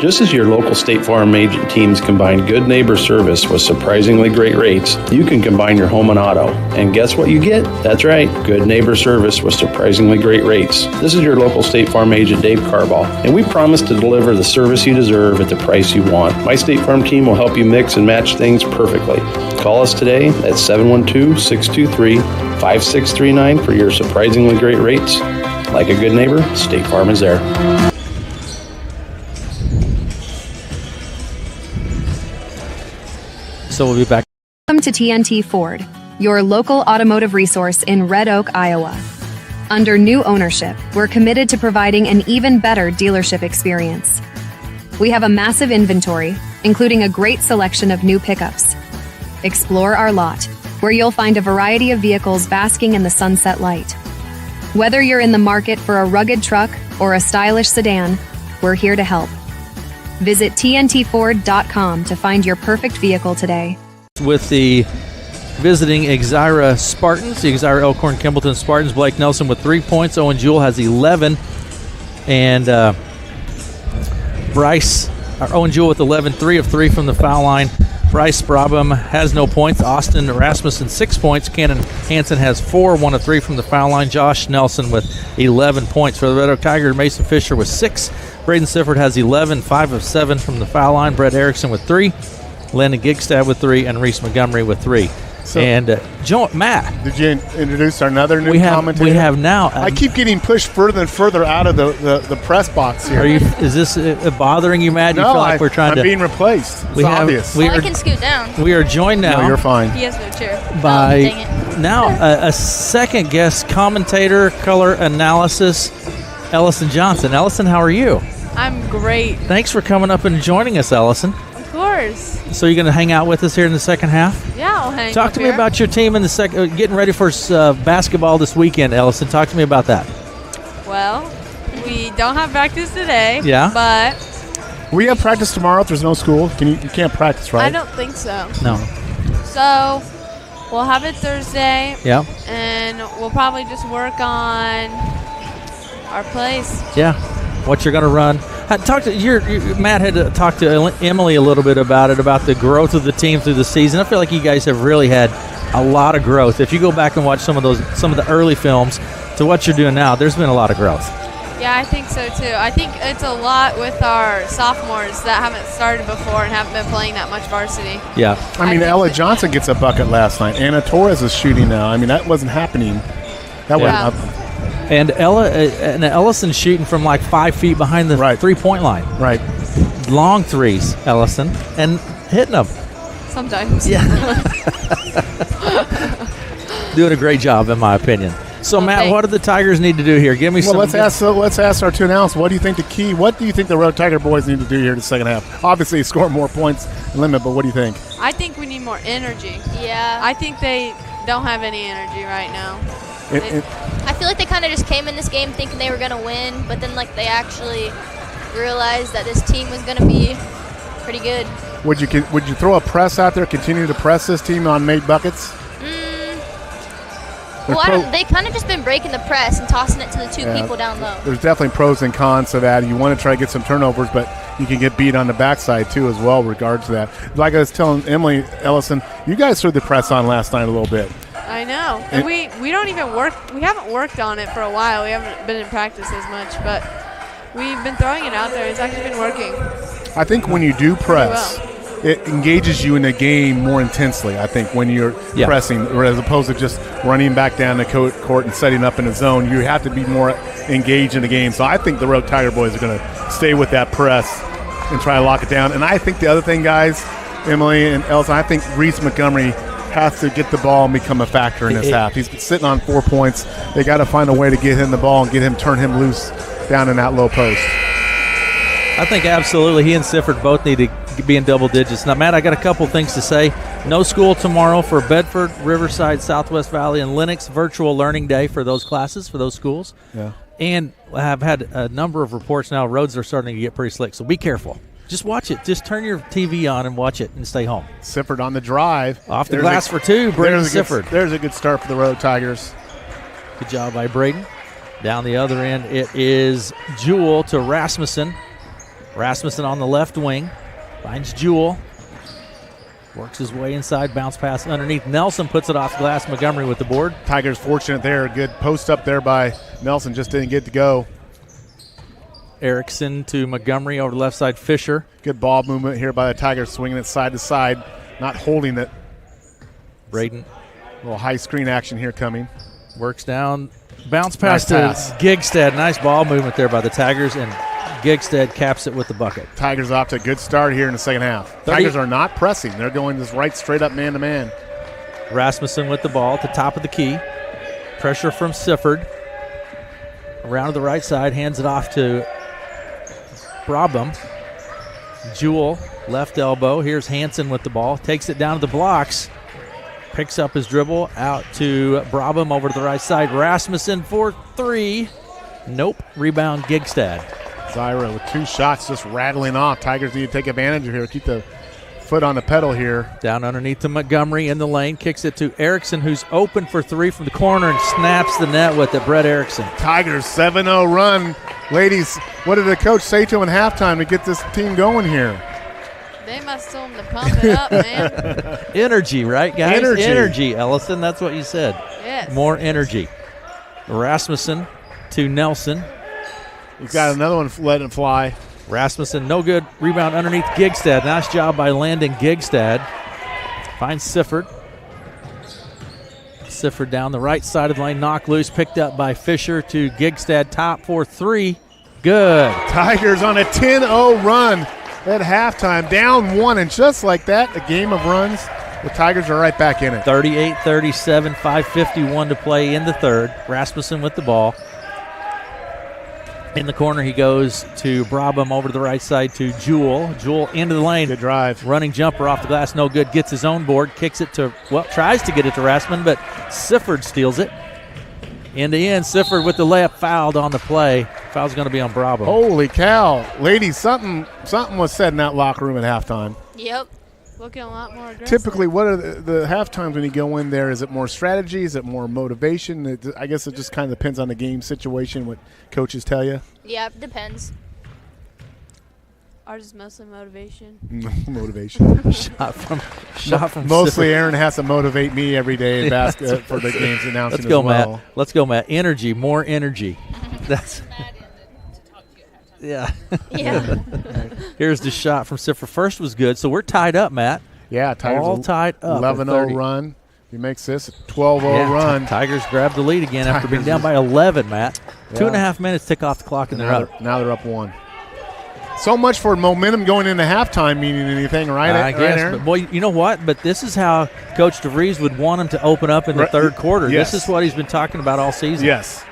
Just as your local State Farm agent teams combine good neighbor service with surprisingly great rates, you can combine your home and auto. And guess what you get? That's right, good neighbor service with surprisingly great rates. This is your local State Farm agent, Dave Carball, and we promise to deliver the service you deserve at the price you want. My State Farm team will help you mix and match things perfectly. Call us today at 712-623-5639 for your surprisingly great rates. Like a good neighbor, State Farm is there. So we'll be back. Welcome to TNT Ford, your local automotive resource in Red Oak, Iowa. Under new ownership, we're committed to providing an even better dealership experience. We have a massive inventory, including a great selection of new pickups. Explore our lot, where you'll find a variety of vehicles basking in the sunset light. Whether you're in the market for a rugged truck or a stylish sedan, we're here to help. Visit TNTFord.com to find your perfect vehicle today. With the visiting Exira Spartans, the Exira Elkhorn Kimballton Spartans, Blake Nelson with 3 points. Owen Jewell has 11. And Owen Jewell with 11, 3 of 3 from the foul line. Bryce Brabham has no points. Austin Rasmussen, 6 points. Cannon Hansen has 4, 1 of 3 from the foul line. Josh Nelson with 11 points. For the Red Oak Tigers, Mason Fisher with 6. Braden Sifford has 11, 5 of 7 from the foul line. Brett Erickson with 3. Landon Gigstad with 3. And Reese Montgomery with 3. So, and Matt. Did you introduce another new commentator? We have now. I keep getting pushed further and further out of the press box here. Is this bothering you, Matt? No, you feel like we're trying I'm being replaced. It's obvious. I can scoot down. We are joined now. No, you're fine. He has no chair. By dang it. now a second guest commentator, color analysis, Ellison Johnson. Ellison, how are you? I'm great. Thanks for coming up and joining us, Ellison. Of course. So you're going to hang out with us here in the second half? Yeah, I'll hang Talk up to me here. about your team in the getting ready for basketball this weekend, Ellison. Talk to me about that. Well, we don't have practice today. Yeah. But We have practice tomorrow if there's no school. You can't practice, right? I don't think so. No. So we'll have it Thursday. Yeah. And we'll probably just work on our plays. Yeah. What you're going to run. Matt had talked to Emily a little bit about it, about the growth of the team through the season. I feel like you guys have really had a lot of growth. If you go back and watch some of the early films to what you're doing now, there's been a lot of growth. Yeah, I think so too. I think it's a lot with our sophomores that haven't started before and haven't been playing that much varsity. Yeah. I mean, Ella Johnson gets a bucket last night. Anna Torres is shooting now. I mean, that wasn't happening. That wasn't. And Ellison's shooting from like 5 feet behind the 3-point line. Right. Long threes, Ellison, and hitting them. Sometimes. Yeah. Doing a great job, in my opinion. So, Matt, what do the Tigers need to do here? Give me some. Let's ask our two announcers. What do you think the Road Tiger boys need to do here in the second half? Obviously, score more points limit, but what do you think? I think we need more energy. Yeah. I think they don't have any energy right now. I feel like they kind of just came in this game thinking they were going to win, but then like they actually realized that this team was going to be pretty good. Would you throw a press out there, continue to press this team on made buckets? Well, they kind of just been breaking the press and tossing it to the two people down low. There's definitely pros and cons to that. You want to try to get some turnovers, but you can get beat on the backside too as well regards to that. Like I was telling Emily, Ellison, you guys threw the press on last night a little bit. I know. And we don't even work. We haven't worked on it for a while. We haven't been in practice as much, but we've been throwing it out there. It's actually been working. I think when you do press, it engages you in the game more intensely, I think, when you're pressing, or as opposed to just running back down the court and setting up in a zone. You have to be more engaged in the game. So I think the Road Tiger boys are going to stay with that press and try to lock it down. And I think the other thing, guys, Emily and Elsa, I think Reese Montgomery has to get the ball and become a factor in this half. He's sitting on 4 points. They got to find a way to get him the ball and turn him loose down in that low post. I think absolutely he and Sifford both need to be in double digits. Now, Matt, I got a couple things to say. No school tomorrow for Bedford, Riverside, Southwest Valley, and Lennox. Virtual learning day for those classes, for those schools. Yeah. And I've had a number of reports now. Roads are starting to get pretty slick, so be careful. Just watch it. Just turn your TV on and watch it and stay home. Sifford on the drive. Off the glass for two, Braden Sifford. There's a good start for the Road Tigers. Good job by Braden. Down the other end, it is Jewell to Rasmussen. Rasmussen on the left wing. Finds Jewell. Works his way inside. Bounce pass underneath. Nelson puts it off glass. Montgomery with the board. Tigers fortunate there. Good post up there by Nelson. Just didn't get to go. Erickson to Montgomery over the left side. Fisher. Good ball movement here by the Tigers. Swinging it side to side. Not holding it. Braden. A little high screen action here coming. Works down. Bounce pass to Gigstad. Nice ball movement there by the Tigers. And Gigstad caps it with the bucket. Tigers off to a good start here in the second half. Tigers are not pressing. They're going just right straight up man-to-man. Rasmussen with the ball at the top of the key. Pressure from Sifford. Around to the right side. Hands it off to Brabham. Jewell, left elbow. Here's Hansen with the ball. Takes it down to the blocks. Picks up his dribble. Out to Brabham over to the right side. Rasmussen for three. Nope. Rebound Gigstad. Zyra with two shots just rattling off. Tigers need to take advantage of here. Keep the foot on the pedal here. Down underneath to Montgomery in the lane. Kicks it to Erickson, who's open for three from the corner and snaps the net with it. Brett Erickson. Tigers 7-0 run. Ladies, what did the coach say to him in halftime to get this team going here? They must tell him to pump it up, man. Energy, right, guys? Energy, Ellison. That's what you said. Yes. More energy. Rasmussen to Nelson. He's got another one letting it fly. Rasmussen, no good. Rebound underneath Gigstad. Nice job by Landon Gigstad. Finds Sifford. Sifford down the right side of the lane. Knock loose. Picked up by Fisher to Gigstad. Top for three. Good. Tigers on a 10-0 run at halftime. Down one, and just like that, a game of runs The Tigers are right back in it. 38-37, 5:51 to play in the third. Rasmussen with the ball. In the corner, he goes to Brabham over to the right side to Jewell. Jewell into the lane. Good drive. Running jumper off the glass, no good. Gets his own board, kicks it to, tries to get it to Rasmussen, but Sifford steals it. End to end, Sifford with the layup, fouled on the play. Foul's going to be on Brabham. Holy cow. Ladies, something was said in that locker room at halftime. Yep. Looking a lot more aggressive. Typically, what are the half times when you go in there? Is it more strategy? Is it more motivation? I guess it just kind of depends on the game situation, what coaches tell you. Yeah, it depends. Ours is mostly motivation. Motivation. Shot from Mostly Sifford. Aaron has to motivate me every day in basketball for the games announcing Let's go, as well. Matt. Let's go, Matt. Energy, more energy. That's yeah. Yeah. Here's the shot from Sifford. First was good, so we're tied up, Matt. Yeah, Tigers all tied up. 11-0 run. He makes this a 12-0 run. Tigers grab the lead again after being down by 11, Matt. Yeah. 2.5 minutes tick off the clock, and they're up. Now they're up 1. So much for momentum going into halftime meaning anything, right? I guess, Aaron? but boy, you know what? But this is how Coach DeVries would want him to open up in the third quarter. Yes. This is what he's been talking about all season. Yes.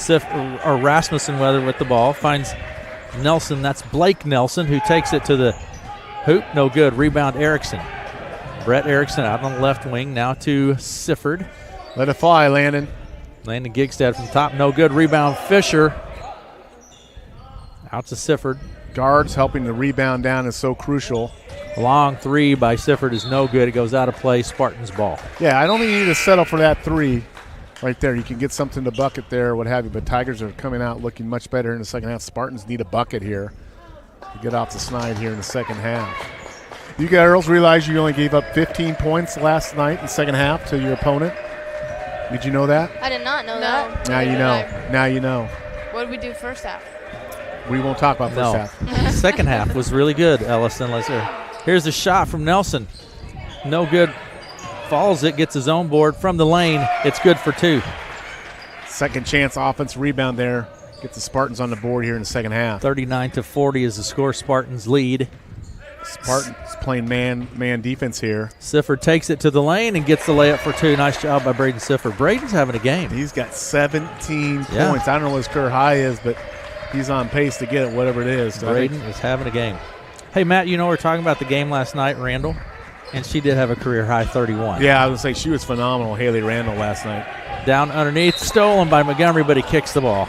Rasmussen with the ball finds Nelson. That's Blake Nelson who takes it to the hoop. No good. Rebound Erickson. Brett Erickson out on the left wing. Now to Sifford. Let it fly, Landon. Landon Gigstad from top. No good. Rebound Fisher. Out to Sifford. Guards helping the rebound down is so crucial. Long three by Sifford is no good. It goes out of play. Spartans ball. Yeah, I don't think you need to settle for that three right there. You can get something to bucket there or what have you, but Tigers are coming out looking much better in the second half. Spartans need a bucket here to get off the snide here in the second half. You girls realize you only gave up 15 points last night in the second half to your opponent? Did you know that? I did not know that. Now you know. Now you know. What did we do first half? We won't talk about first half. Second half was really good, Ellison. Here's a shot from Nelson. No good. Falls it, gets his own board from the lane. It's good for 2. Second chance offense rebound there. Gets the Spartans on the board here in the second half. 39-40 is the score. Spartans lead. Spartans playing man defense here. Sifford takes it to the lane and gets the layup for 2. Nice job by Braden Sifford. Braden's having a game. He's got 17 points. I don't know what his career high is, but he's on pace to get it, whatever it is. So Braden is having a game. Hey, Matt, we were talking about the game last night, Randall, and she did have a career high 31. Yeah, I was going to say she was phenomenal, Haley Randall, last night. Down underneath, stolen by Montgomery, but he kicks the ball.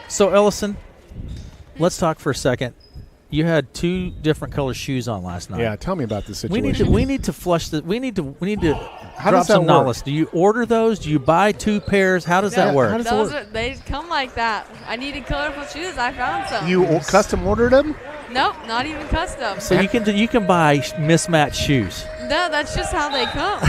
So, Ellison, let's talk for a second. You had 2 different color shoes on last night. Yeah, tell me about this situation. We need to flush the. We need to How drop does that some work? knowledge. Do you order those? Do you buy 2 pairs? How does that work? They come like that. I needed colorful shoes. I found some. You custom ordered them? Nope, not even custom. So you can buy mismatched shoes. No, that's just how they come.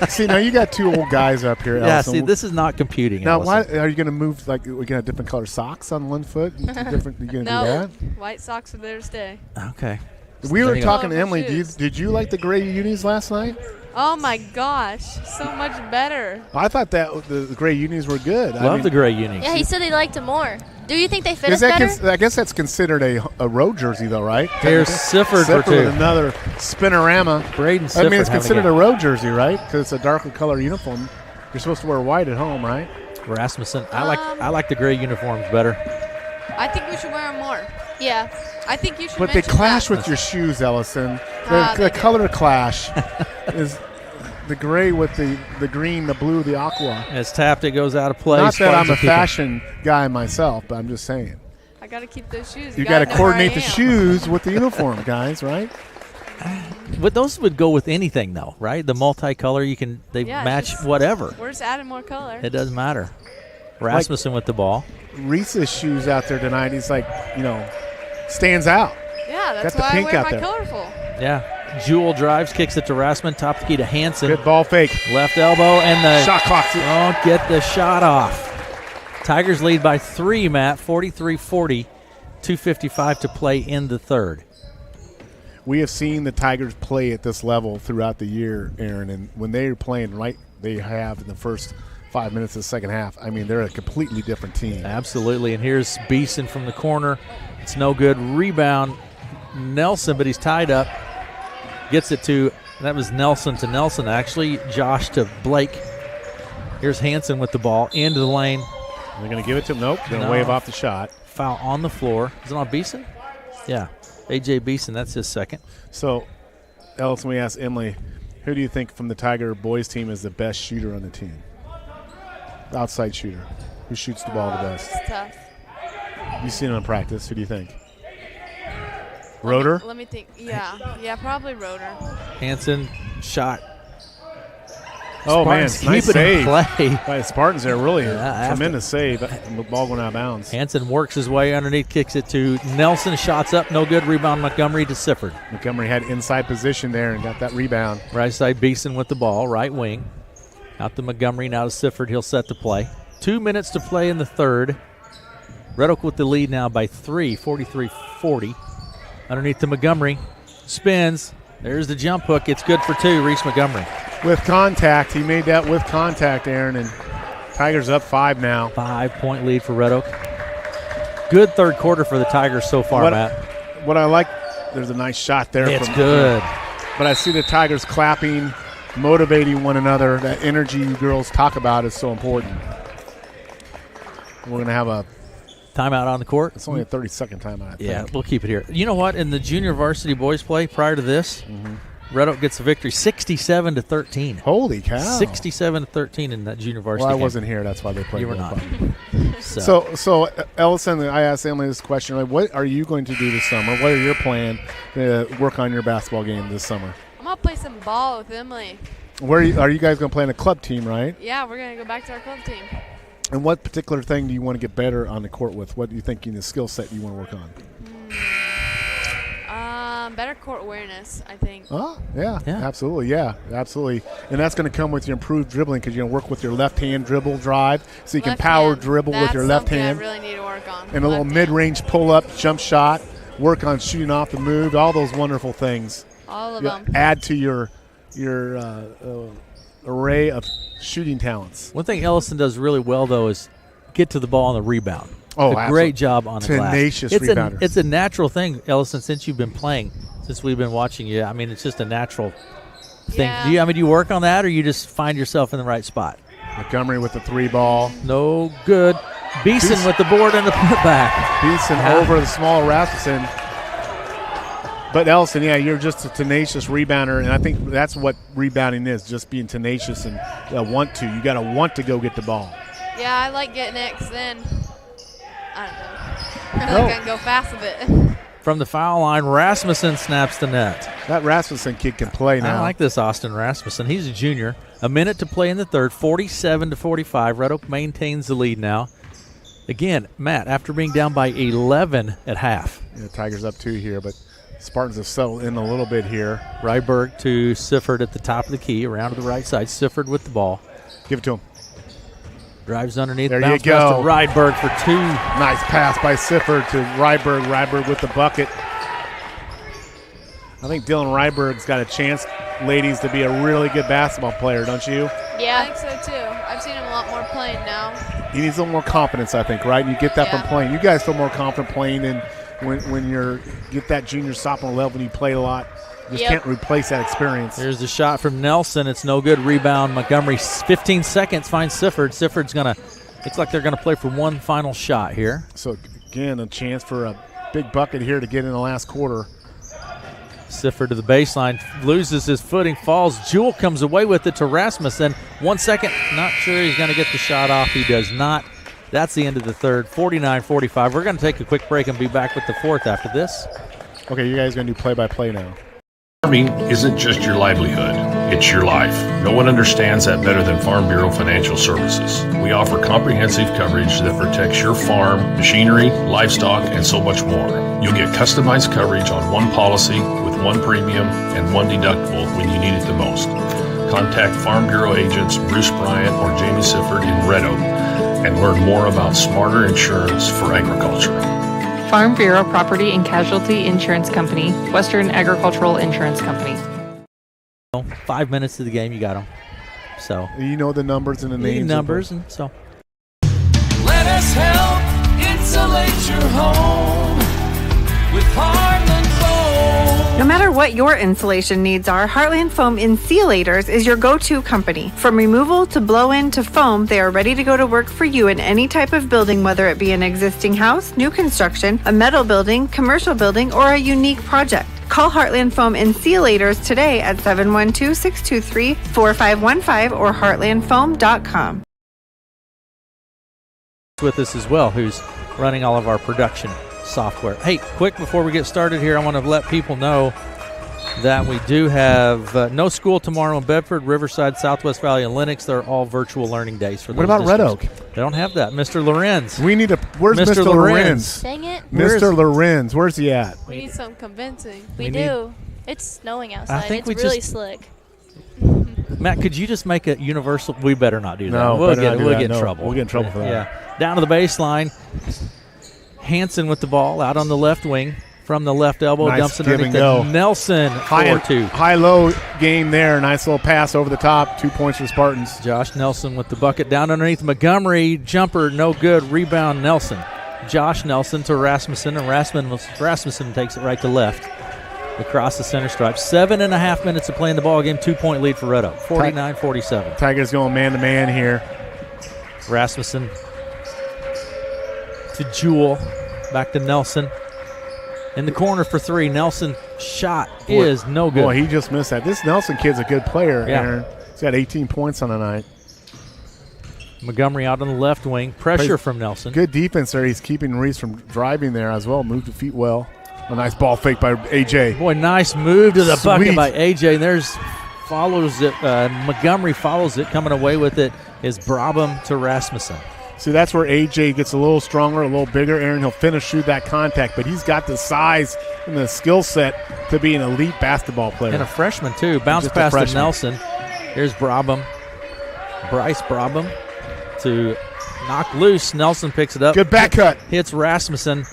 See, now you got 2 old guys up here. Yeah, Allison. see, this is not computing. Now, why Allison. are you going to move? Like, we're going to have different color socks on one foot. Different. You going to do that? White socks are there to stay. Okay. We were talking to Colorful Emily. shoes. Did you like the gray unis last night? Oh my gosh, so much better. I thought that the gray unis were good. Love the gray unis. Yeah, he said he liked them more. Do you think they fit Is us that better? I guess that's considered a road jersey, though, right? Here's Sifford for 2. with another spinorama. Braden I Sifford. mean, it's having considered a a road jersey, right? Because it's a darker color uniform. You're supposed to wear white at home, right? Rasmussen. I like the gray uniforms better. I think we should wear them more. Yeah. I think you should. But they mention clash that. with your shoes, Ellison. Ah, The they do. color clash is the gray with the green, the blue, the aqua. It's tapped. It goes out of play. Not that I'm Spartans a will keep it. fashion guy myself, but I'm just saying. I gotta keep those shoes. You got to gotta know coordinate where the I am. shoes with the uniform, guys, right? But those would go with anything, though, right? The multicolor, they Yeah, it's match just- whatever. We're just adding more color. It doesn't matter. Rasmussen with the ball. Reese's shoes out there tonight, he's like, stands out. Yeah, that's Got the why I pink wear out my there. colorful. Yeah. Jewell drives, kicks it to Rasmussen. Top the key to Hansen. Good ball fake. Left elbow and the Shot clock. Don't get the shot off. Tigers lead by 3, Matt. 43-40. 2:55 to play in the third. We have seen the Tigers play at this level throughout the year, Aaron, and when they are playing like they have in the first 5 minutes of the second half, I mean, they're a completely different team. Absolutely. And here's Beeson from the corner. It's no good. Rebound Nelson, but he's tied up. Gets it to, that was Nelson to Nelson, actually. Josh to Blake. Here's Hanson with the ball into the lane. They're going to give it to him. Nope. Going to wave off the shot. Foul on the floor. Is it on Beeson? Yeah. A.J. Beeson, that's his second. So, Ellison, we asked Emily, who do you think from the Tiger boys team is the best shooter on the team? Outside shooter. Who shoots the ball the best? It's tough. You've seen him in practice. Who do you think? Roeder? Let me think. Yeah, probably Roeder. Hanson shot. Oh, Spartans man, nice keep it in save. play. By the Spartans there, really Yeah, tremendous save. The ball going out of bounds. Hanson works his way underneath, kicks it to Nelson. Shots up, no good. Rebound Montgomery to Sifford. Montgomery had inside position there and got that rebound. Right side Beeson with the ball, right wing. Out to Montgomery, now to Sifford. He'll set the play. 2 minutes to play in the third. Red Oak with the lead now by 3, 43-40. Underneath to Montgomery. Spins. There's the jump hook. It's good for 2. Reese Montgomery. With contact. He made that with contact, Aaron, and Tigers up 5 now. 5-point lead for Red Oak. Good third quarter for the Tigers so far, Matt. What I like, there's a nice shot there. It's good. But I see the Tigers clapping, motivating one another. That energy you girls talk about is so important. We're going to have a timeout on the court. It's only a 30-second timeout, I think. Yeah, we'll keep it here. You know what? In the junior varsity boys play prior to this, Red Oak gets the victory 67-13. Holy cow. 67-13 in that junior varsity Well, I game. wasn't here. That's why they played. You were not. So, Ellison, I asked Emily this question. Like, what are you going to do this summer? What are your plans to work on your basketball game this summer? I'm going to play some ball with Emily. Where are you guys going to play in a club team, right? Yeah, we're going to go back to our club team. And what particular thing do you want to get better on the court with? What do you think in the skill set you want to work on? Better court awareness, I think. Oh, yeah, absolutely, absolutely. And that's going to come with your improved dribbling because you're going to work with your left-hand dribble drive so you can power dribble with your left hand. That's something I really need to work on. And a little mid-range pull-up, jump shot, work on shooting off the move, all those wonderful things. All of them. Add to your array of shooting talents. One thing Ellison does really well, though, is get to the ball on the rebound. Oh, a great job on the glass. Tenacious rebounder. It's a natural thing, Ellison, since you've been playing, since we've been watching you. I mean, it's just a natural thing. Yeah. Do you work on that, or you just find yourself in the right spot? Montgomery with the 3-ball. No good. Beeson with the board and the putback. Beeson over the small Rasmussen. But Ellison, you're just a tenacious rebounder, and I think that's what rebounding is, just being tenacious and want to. You got to want to go get the ball. Yeah, I like getting it because then, I don't know, I feel like I can go fast with it. From the foul line, Rasmussen snaps the net. That Rasmussen kid can play now. I like this Austin Rasmussen. He's a junior. A minute to play in the third, 47-45. Red Oak maintains the lead now. Again, Matt, after being down by 11 at half. Yeah, Tigers up 2 here, but Spartans have settled in a little bit here. Ryberg to Sifford at the top of the key, around to the right side. Sifford with the ball. Give it to him. Drives underneath. There bounce you go. pass to Ryberg for 2. Nice pass by Sifford to Ryberg. Ryberg with the bucket. I think Dylan Ryberg's got a chance, ladies, to be a really good basketball player, don't you? Yeah, I think so too. I've seen him a lot more playing now. He needs a little more confidence, I think, right? And you get that from playing. You guys feel more confident playing in when you're get that junior sophomore level and you play a lot. You just can't replace that experience. Here's the shot from Nelson. It's no good. Rebound. Montgomery, 15 seconds, finds Sifford. Sifford's looks like they're going to play for one final shot here. So, again, a chance for a big bucket here to get in the last quarter. Sifford to the baseline, loses his footing, falls. Jewell comes away with it to Rasmussen. 1 second, not sure he's going to get the shot off. He does not. That's the end of the third, 49-45. We're going to take a quick break and be back with the fourth after this. Okay, you guys going to do play-by-play now. Farming isn't just your livelihood, it's your life. No one understands that better than Farm Bureau Financial Services. We offer comprehensive coverage that protects your farm, machinery, livestock, and so much more. You'll get customized coverage on one policy with one premium and one deductible when you need it the most. Contact Farm Bureau agents Bruce Bryant or Jamie Sifford in Red Oak and learn more about smarter insurance for agriculture. Farm Bureau Property and Casualty Insurance Company, Western Agricultural Insurance Company. 5 minutes to the game, you got them. So you know the numbers and the names. Numbers, and so. Let us help insulate your home with Heartland Foam. No matter what your insulation needs are, Heartland Foam Insulators is your go-to company. From removal to blow-in to foam, they are ready to go to work for you in any type of building, whether it be an existing house, new construction, a metal building, commercial building, or a unique project. Call Heartland Foam Insulators today at 712-623-4515 or heartlandfoam.com. With us as well, who's running all of our production software. Hey, quick before we get started here, I want to let people know that we do have no school tomorrow in Bedford, Riverside, Southwest Valley, and Lennox. They're all virtual learning days for those What about Red districts. Oak? They don't have that. Mr. Lorenz. We need where's Mr. Lorenz? Dang it. Mr. Lorenz, where's he at? We need some convincing. We do. It's snowing outside. think It's we really just- slick. Matt, could you just make a universal? We better not do that. No, we'll better get, not do we'll that. get in No, trouble. we'll get in trouble for that. Yeah. Down to the baseline. Hansen with the ball out on the left wing from the left elbow. Nice Dumps it give underneath and go. to Nelson. 4-2. High-low game there. Nice little pass over the top. 2 points for Spartans. Josh Nelson with the bucket down underneath Montgomery. Jumper, no good. Rebound, Nelson. Josh Nelson to Rasmussen, and Rasmussen takes it right to left. Across the center stripe. 7.5 minutes to play in the ball game. 2-point lead for Red Oak. 49-47. Tigers going man-to-man here. Rasmussen to Jewell. Back to Nelson. In the corner for three. Nelson shot is no good. Boy, he just missed that. This Nelson kid's a good player, Yeah. Aaron. He's got 18 points on the night. Montgomery out on the left wing. Pressure Plays from Nelson. Good defense there. He's keeping Reese from driving there as well. Moved the feet well. A nice ball fake by AJ. Boy, nice move to the bucket Sweet. by AJ. There's follows it. Montgomery follows it. Coming away with it is Brabham to Rasmussen. See, that's where AJ gets a little stronger, a little bigger. Aaron, he'll finish through that contact, but he's got the size and the skill set to be an elite basketball player. And a freshman, too. Bounce Just a pass to freshman. Nelson. Here's Brabham. Bryce Brabham to knock loose. Nelson picks it up. Good back cut. Hits Rasmussen.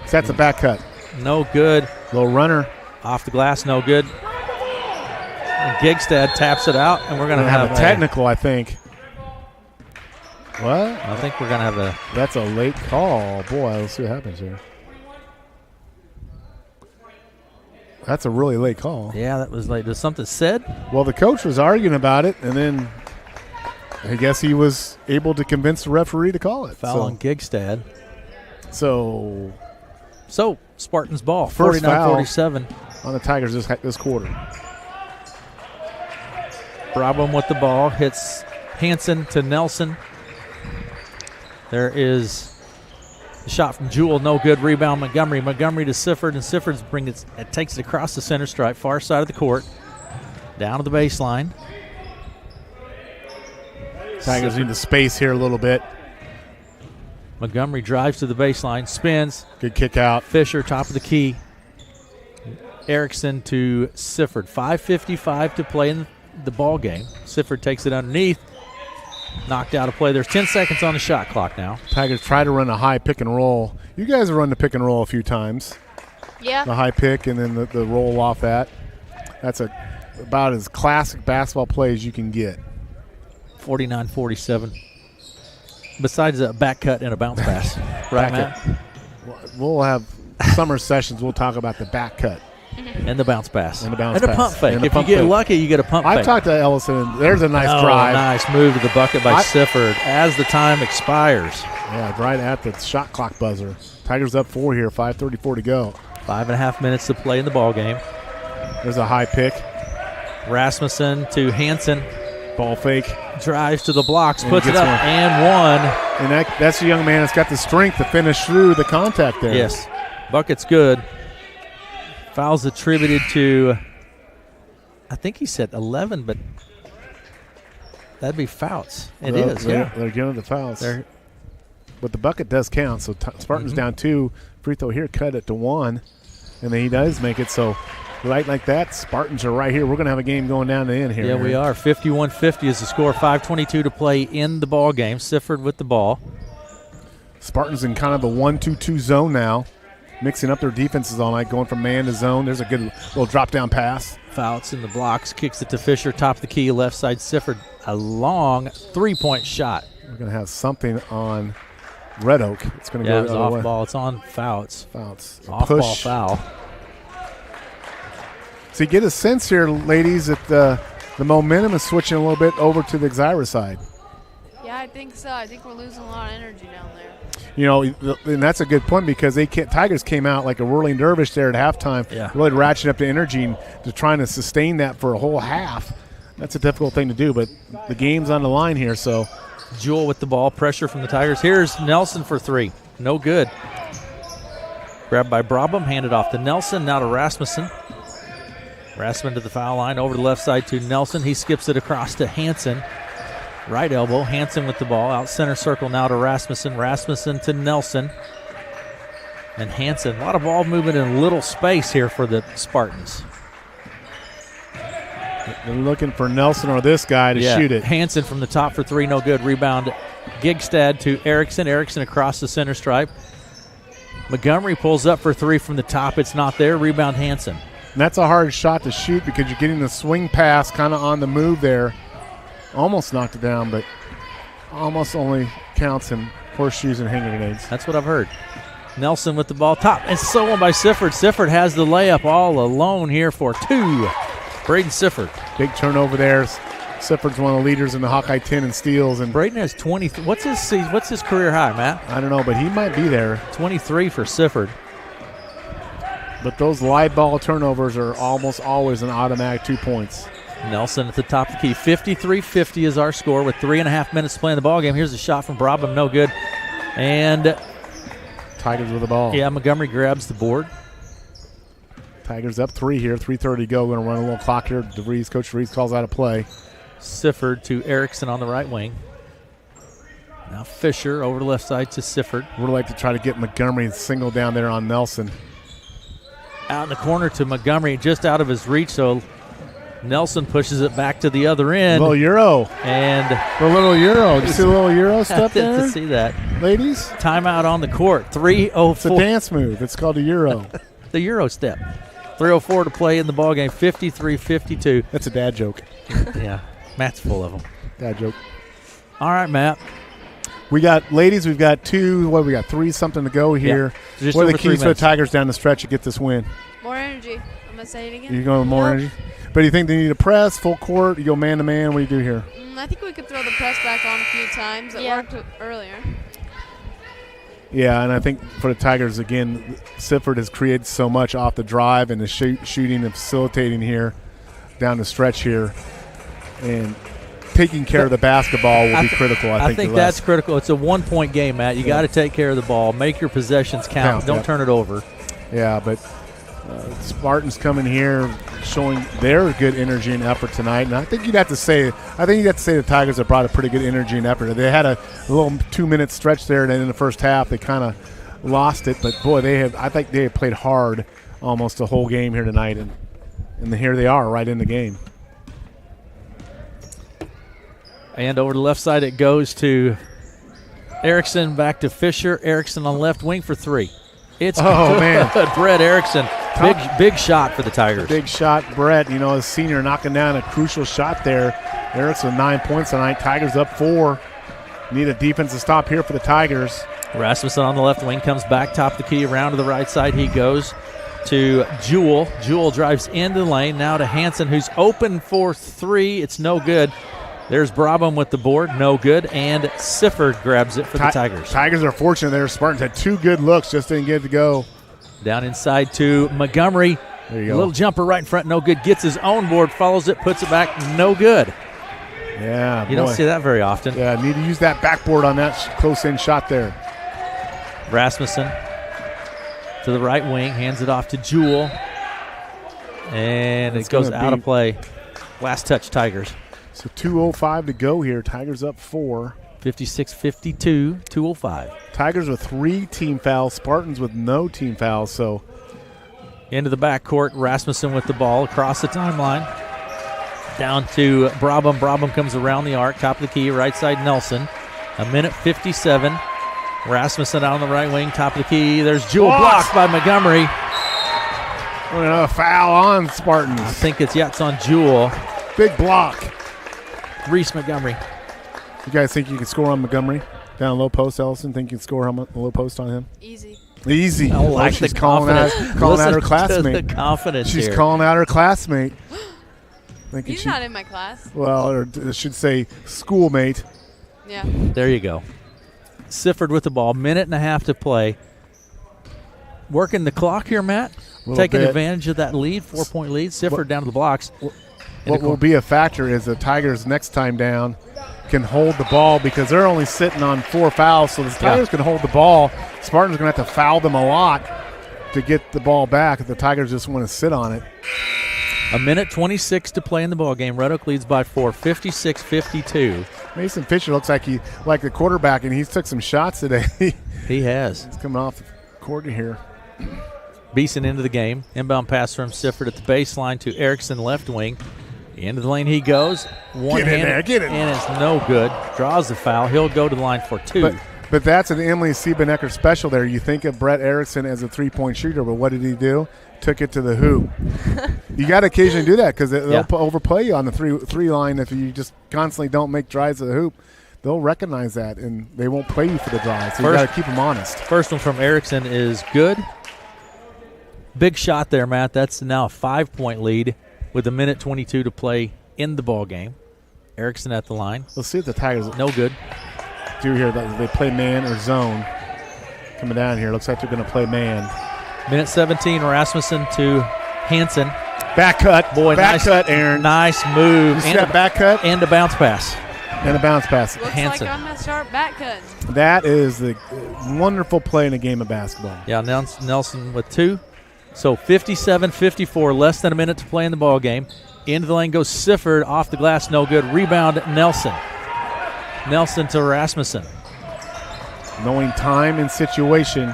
That's a back cut. No good. Little runner. Off the glass, no good. And Gigstad taps it out, and we're going to have a technical, I think. What? I think we're going to have a... That's a late call. Boy, let's see what happens here. That's a really late call. Yeah, that was late. Was something said? Well, the coach was arguing about it, and then I guess he was able to convince the referee to call it. Foul on Gigstad. So Spartans ball. First 49-47 on the Tigers this quarter. Brabham with the ball. Hits Hansen to Nelson. There is a shot from Jewell. No good. Rebound Montgomery. Montgomery to Sifford, and Sifford takes it across the center stripe, far side of the court. Down to the baseline. Tigers need to space here a little bit. Montgomery drives to the baseline, spins. Good kick out. Fisher, top of the key. Erickson to Sifford. 5:55 to play in the ball game. Sifford takes it underneath. Knocked out of play. There's 10 seconds on the shot clock now. Tigers try to run a high pick and roll. You guys have run the pick and roll a few times. Yeah. The high pick and then the roll off that. That's about as classic basketball play as you can get. 49-47. Besides a back cut and a bounce pass. Right, Matt? We'll have summer sessions. We'll talk about the back cut. And the bounce pass. And the bounce and pass. a pump fake. And a If pump you get fake. lucky, you get a pump fake. I've talked to Ellison. There's a nice drive. Nice move to the bucket by Sifford as the time expires. Yeah, right at the shot clock buzzer. Tigers up 4 here, 5:34 to go. 5.5 minutes to play in the ball game. There's a high pick. Rasmussen to Hansen. Ball fake. Drives to the blocks, And puts it gets up, one. and one. And that's a young man that's got the strength to finish through the contact there. Yes. Bucket's good. Fouls attributed to, I think he said 11, but that'd be Fouts. It is, yeah. They're giving the fouls. But the bucket does count. So Spartans down 2. Free throw here, cut it to 1. And then he does make it. So right like that, Spartans are right here. We're going to have a game going down the end here. Yeah, we are. 51-50 is the score. 5:22 to play in the ball game. Sifford with the ball. Spartans in kind of a 1-2-2 zone now. Mixing up their defenses all night, going from man to zone. There's a good little drop-down pass. Fouts in the blocks, kicks it to Fisher, top of the key, left side Sifford. A long three-point shot. We're going to have something on Red Oak. It's going to Yeah, go it was the other off way. ball. It's on Fouts. Fouts. Off Push. ball foul. So you get a sense here, ladies, that the momentum is switching a little bit over to the Exira side. Yeah, I think so. I think we're losing a lot of energy down there. You know, and that's a good point because Tigers came out like a whirling dervish there at halftime, really ratcheting up the energy and to trying to sustain that for a whole half. That's a difficult thing to do, but the game's on the line here, so. Jewel with the ball, pressure from the Tigers. Here's Nelson for three. No good. Grabbed by Brabham, handed off to Nelson, now to Rasmussen. Rasmussen to the foul line, over the left side to Nelson. He skips it across to Hansen. Right elbow, Hansen with the ball. Out center circle now to Rasmussen. Rasmussen to Nelson. And Hansen. A lot of ball movement in little space here for the Spartans. They're looking for Nelson or this guy to shoot it. Hansen from the top for three, no good. Rebound Gigstad to Erickson. Erickson across the center stripe. Montgomery pulls up for three from the top. It's not there. Rebound Hansen. And that's a hard shot to shoot because you're getting the swing pass kind of on the move there. Almost knocked it down, but almost only counts in horseshoes and hand grenades. That's what I've heard. Nelson with the ball top. And stolen by Sifford. Sifford has the layup all alone here for two. Braden Sifford. Big turnover there. Sifford's one of the leaders in the Hawkeye 10 in steals. And Braden has 23. What's his career high, Matt? I don't know, but he might be there. 23 for Sifford. But those live ball turnovers are almost always an automatic 2 points. Nelson at the top of the key. 53-50 is our score with 3.5 minutes to play in the ballgame. Here's a shot from Brabham, no good. And Tigers with the ball. Yeah, Montgomery grabs the board. Tigers up 3 here, 3:30 to go. Going to run a little clock here. Coach DeVries calls out a play. Sifford to Erickson on the right wing. Now Fisher over the left side to Sifford. Would like to try to get Montgomery single down there on Nelson. Out in the corner to Montgomery, just out of his reach, so Nelson pushes it back to the other end. A little Euro. And the little Euro. Did you see the little Euro step there? To see that. Ladies? Timeout on the court. 3:04. It's a dance move. It's called a Euro. The Euro step. 3:04 to play in the ballgame. 53-52. That's a dad joke. Yeah. Matt's full of them. Dad joke. All right, Matt. We got, ladies, we've got 3 something to go here. Yeah, what are the keys for the Tigers down the stretch to get this win? More energy. I'm going to say it again. You going with more energy? But do you think they need a press, full court? You go man-to-man? What do you do here? I think we could throw the press back on a few times. It worked earlier. Yeah, and I think for the Tigers, again, Sifford has created so much off the drive and the shooting and facilitating here down the stretch here. And taking care of the basketball will be critical, I think. That's critical. It's a 1-point game, Matt. You got to take care of the ball. Make your possessions count. Don't turn it over. Yeah, but Spartans coming here showing their good energy and effort tonight. And I think you'd have to say the Tigers have brought a pretty good energy and effort. They had a little 2-minute stretch there, and then in the first half they kind of lost it. But boy, I think they have played hard almost the whole game here tonight, and here they are right in the game. And over the left side it goes to Erickson, back to Fisher. Erickson on left wing for 3. It's good. Man. Brett Erickson. Big shot for the Tigers. Big shot, Brett. You know, a senior knocking down a crucial shot there. Erickson with 9 points tonight. Tigers up 4. Need a defensive stop here for the Tigers. Rasmussen on the left wing comes back top of the key. Around to the right side he goes to Jewell. Jewell drives into the lane. Now to Hansen, who's open for 3. It's no good. There's Brabham with the board, no good, and Sifford grabs it for the Tigers. Tigers are fortunate there. Spartans had 2 good looks, just didn't get it to go. Down inside to Montgomery. There you go. A little jumper right in front, no good. Gets his own board, follows it, puts it back, no good. Yeah, you don't see that very often. Yeah, need to use that backboard on that close-in shot there. Rasmussen to the right wing, hands it off to Jewell, and it goes out of play. Last touch, Tigers. So 2:05 to go here. Tigers up 4. 56-52, 2:05. Tigers with 3 team fouls. Spartans with no team fouls. So into the backcourt, Rasmussen with the ball across the timeline. Down to Brabham. Brabham comes around the arc, top of the key, right side Nelson. 1:57. Rasmussen out on the right wing, top of the key. There's Jewell blocked by Montgomery. A foul on Spartans. I think it's on Jewell. Big block. Reese Montgomery. You guys think you can score on Montgomery? Down low post, Ellison? Think you can score on the low post on him? Easy. Easy. I like she's the calling out confidence. her Listen to classmate. the confidence She's here. calling out her classmate. He's not in my class. Well, or I should say schoolmate. Yeah. There you go. Sifford with the ball. Minute and a half to play. Working the clock here, Matt. Taking bit. advantage of that lead, 4-point lead. Sifford down to the blocks. What will be a factor is the Tigers next time down can hold the ball because they're only sitting on 4 fouls. So the Tigers can hold the ball. Spartans are going to have to foul them a lot to get the ball back if the Tigers just want to sit on it. A minute 26 to play in the ball game. Red Oak leads by 4, 56-52. Mason Fisher looks like the quarterback, and he's took some shots today. He has. He's coming off the court here. Beeson into the game. Inbound pass from Sifford at the baseline to Erickson left wing. Into the lane he goes. One Get in hand, there, get in. and it's no good. Draws the foul. He'll go to the line for 2. But that's an Emily Siebenecker special there. You think of Brett Erickson as a three-point shooter, but what did he do? Took it to the hoop. You got to occasionally do that because they'll overplay you on the three line if you just constantly don't make drives to the hoop. They'll recognize that, and they won't play you for the drive. So you got to keep them honest. First one from Erickson is good. Big shot there, Matt. That's now a 5-point lead with a minute 22 to play in the ball game. Erickson at the line. Let's see if the Tigers no good. Do here they play man or zone. Coming down here, looks like they're going to play man. Minute 17, Rasmussen to Hansen. Back cut. Boy, back nice cut, Aaron. Nice move. You see that back cut? And a bounce pass. And a bounce pass. Looks Hansen. like I'm going to start back cutting. That is the wonderful play in a game of basketball. Yeah, Nelson with 2. So 57-54, less than a minute to play in the ball game. Into the lane goes Sifford, off the glass, no good. Rebound, Nelson. Nelson to Rasmussen. Knowing time and situation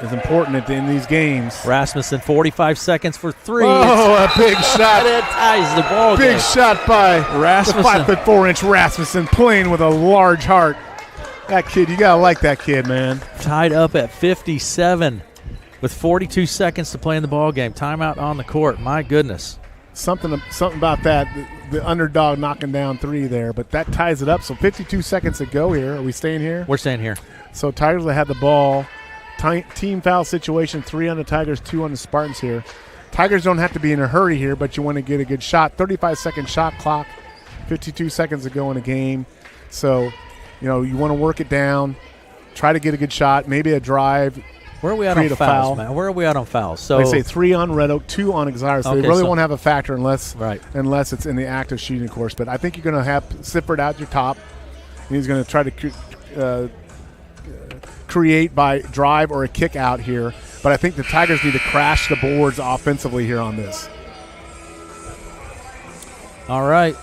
is important in these games. Rasmussen, 45 seconds for 3. Oh, a big shot. It ties the ball game. Big shot by Rasmussen. the 5'4" Rasmussen, playing with a large heart. That kid, you got to like that kid, man. Tied up at 57 with 42 seconds to play in the ball game. Timeout on the court. My goodness. Something about that, the underdog knocking down 3 there, but that ties it up. So 52 seconds to go here. Are we staying here? We're staying here. So Tigers will have the ball. Team foul situation, 3 on the Tigers, 2 on the Spartans here. Tigers don't have to be in a hurry here, but you want to get a good shot. 35-second shot clock, 52 seconds to go in a game. So, you want to work it down, try to get a good shot, maybe a drive. Where are we at on fouls, man? Where are we at on fouls? So they say 3 on Red Oak, 2 on Exira, so they really won't have a factor unless it's in the act of shooting, of course. But I think you're going to have Sifford out your top. And he's going to try to create by drive or a kick out here. But I think the Tigers need to crash the boards offensively here on this. All right.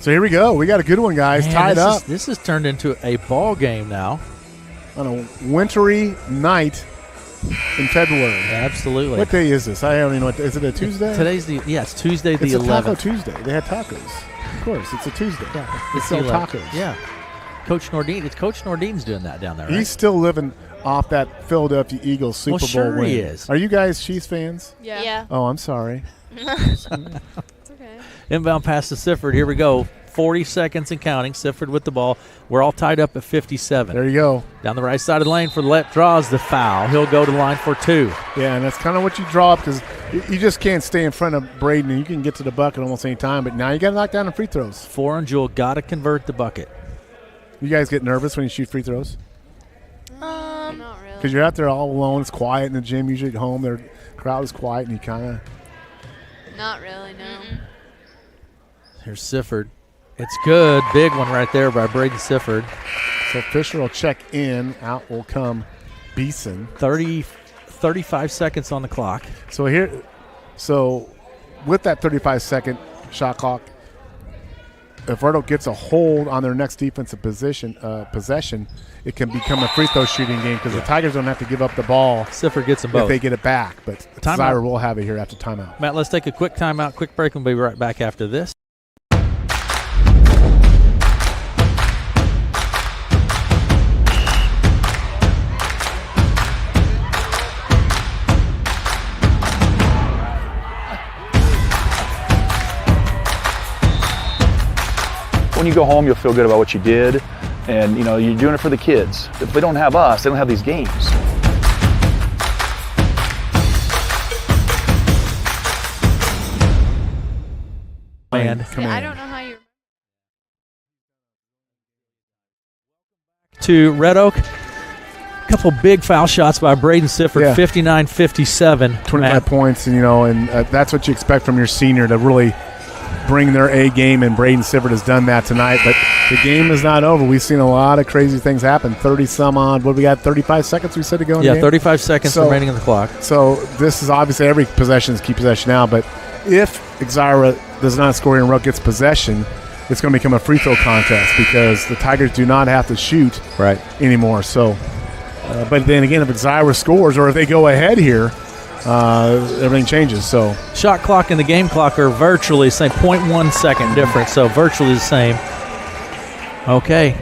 So here we go. We got a good one, guys. Man, tied up. This has turned into a ball game now. On a wintry night in February. Absolutely. What day is this? I don't even know. Is it a Tuesday? It's Tuesday the 11th. It's a Taco Tuesday. They had tacos. Of course, it's a Tuesday. Yeah, They sell tacos. Yeah. Coach Nordine. It's Coach Nordine's doing that down there, right? He's still living off that Philadelphia Eagles Super Bowl win. He is. Are you guys Chiefs fans? Yeah. Oh, I'm sorry. It's okay. Inbound pass to Sifford. Here we go. 40 seconds and counting. Sifford with the ball. We're all tied up at 57. There you go. Down the right side of the lane for Let. Draws the foul. He'll go to the line for 2. Yeah, and that's kind of what you draw up because you just can't stay in front of Braden and you can get to the bucket almost any time. But now you got to knock down the free throws. 4 on Jewel. Got to convert the bucket. You guys get nervous when you shoot free throws? Not really. Because you're out there all alone. It's quiet in the gym. Usually at home, the crowd is quiet and you kind of. Not really, no. Here's Sifford. It's good. Big one right there by Braden Sifford. So Fisher will check in. Out will come Beeson. 35 seconds on the clock. So with that 35-second shot clock, if Red Oak gets a hold on their next defensive possession, it can become a free throw shooting game because the Tigers don't have to give up the ball. Sifford gets them both. If they get it back. But Zyra will have it here after timeout. Matt, let's take a quick timeout, quick break, and we'll be right back after this. When you go home, you'll feel good about what you did, And, you know, you're doing it for the kids. If they don't have us, they don't have these games. Man, I don't know how you. to Red Oak. A couple big foul shots by Braden Sifford, Yeah. 59-57. 25 points, and that's what you expect from your senior to really bring their A game, and Braden Sifford has done that tonight. But the game is not over. We've seen a lot of crazy things happen. 30-some odd. What we got? 35 seconds. We said to go. In the game? 35 seconds remaining on the clock. So this is obviously every possession is key possession now. But if Exira does not score and Rook gets possession, it's going to become a free throw contest because the Tigers do not have to shoot anymore. So, but then again, if Exira scores or if they go ahead here, everything changes. So shot clock and the game clock are virtually the same, 0.1 second difference. So virtually the same. Okay.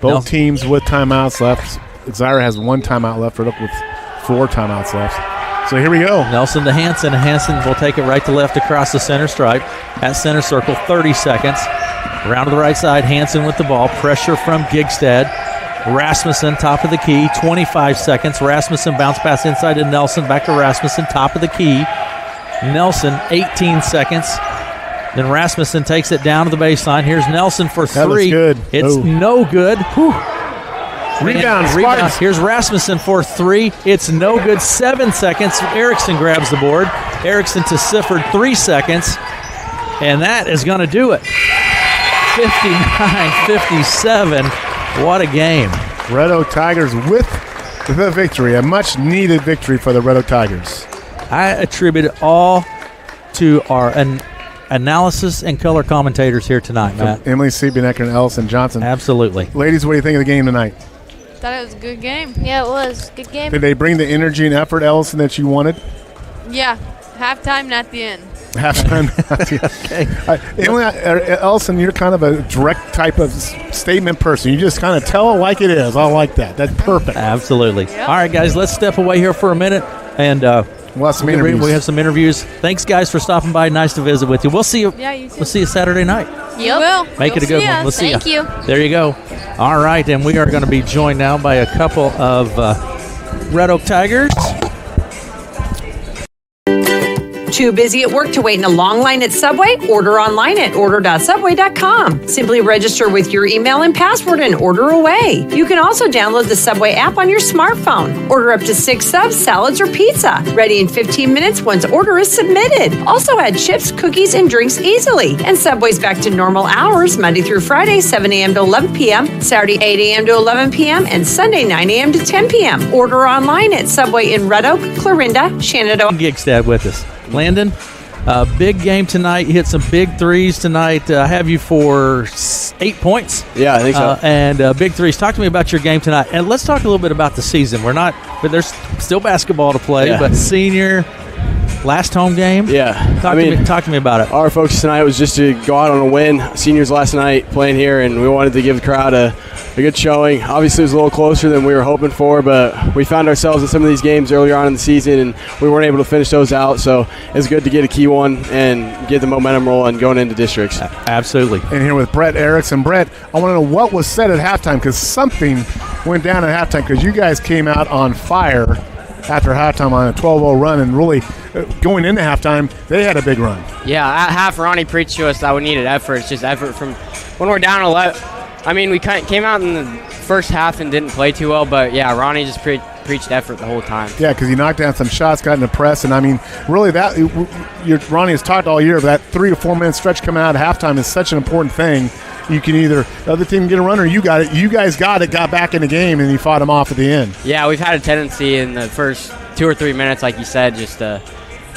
Both teams with timeouts left. Exira has 1 timeout left. Red Oak with 4 timeouts left. So here we go. Nelson to Hansen. Hansen will take it right to left across the center stripe. At center circle, 30 seconds. Around to the right side, Hansen with the ball. Pressure from Gigstad. Rasmussen, top of the key, 25 seconds. Rasmussen bounce pass inside to Nelson. Back to Rasmussen, top of the key. Nelson, 18 seconds. Then Rasmussen takes it down to the baseline. Here's Nelson for 3. That looks good. It's no good. Whew. Rebound. Here's Rasmussen for 3. It's no good. 7 seconds. Erickson grabs the board. Erickson to Sifford, 3 seconds. And that is going to do it. 59-57. What a game. Red Oak Tigers with the victory. A much-needed victory for the Red Oak Tigers. I attribute it all to our analysis and color commentators here tonight, Matt. Emily Siebenecker and Ellison Johnson. Absolutely. Ladies, what do you think of the game tonight? Thought it was a good game. Yeah, it was. Good game. Did they bring the energy and effort, Ellison, that you wanted? Yeah, halftime, not the end. Halftime. Okay. Emily, Ellison, you're kind of a direct type of statement person. You just kind of tell it like it is. I like that. That's perfect. Absolutely. Yep. All right, guys, let's step away here for a minute. And we'll have some interviews. We have some interviews. Thanks, guys, for stopping by. Nice to visit with you. We'll see you. Yeah, you too. We'll see you Saturday night. Yep. Will. Make it a good one. We'll see Thank you. There you go. All right, and we are going to be joined now by a couple of Red Oak Tigers. Too busy at work to wait in a long line at Subway? Order online at order.subway.com. Simply register with your email and password and order away. You can also download the Subway app on your smartphone. Order up to 6 subs, salads, or pizza. Ready in 15 minutes once order is submitted. Also add chips, cookies, and drinks easily. And Subway's back to normal hours Monday through Friday, 7 a.m. to 11 p.m., Saturday, 8 a.m. to 11 p.m., and Sunday, 9 a.m. to 10 p.m. Order online at Subway in Red Oak, Clarinda, Shenandoah. Gigstad with us. Landon, big game tonight. You hit some big threes tonight. I have you for 8 points. Yeah, I think so. And big threes. Talk to me about your game tonight. And let's talk a little bit about the season. But there's still basketball to play. Yeah. But senior, last home game. Yeah. Talk to me about it. Our focus tonight was just to go out on a win. Seniors last night playing here, and we wanted to give the crowd a good showing. Obviously, it was a little closer than we were hoping for, but we found ourselves in some of these games earlier on in the season, and we weren't able to finish those out. So it's good to get a key one and get the momentum rolling going into districts. Absolutely. And here with Brett Erickson. Brett, I want to know what was said at halftime, because something went down at halftime, because you guys came out on fire after halftime on a 12-0 run, and really going into halftime, they had a big run. Yeah, at half, Ronnie preached to us that we needed effort. It's just effort from when we're down 11. I mean, we came out in the first half and didn't play too well, but yeah, Ronnie just preached effort the whole time. Yeah, because he knocked down some shots, got in the press, and I mean, really, Ronnie has talked all year, that 3 to 4 minute stretch coming out at halftime is such an important thing. You can either the other team get a run, or you got it. You guys got it, got back in the game, and you fought them off at the end. Yeah, we've had a tendency in the first 2 or 3 minutes, like you said, just to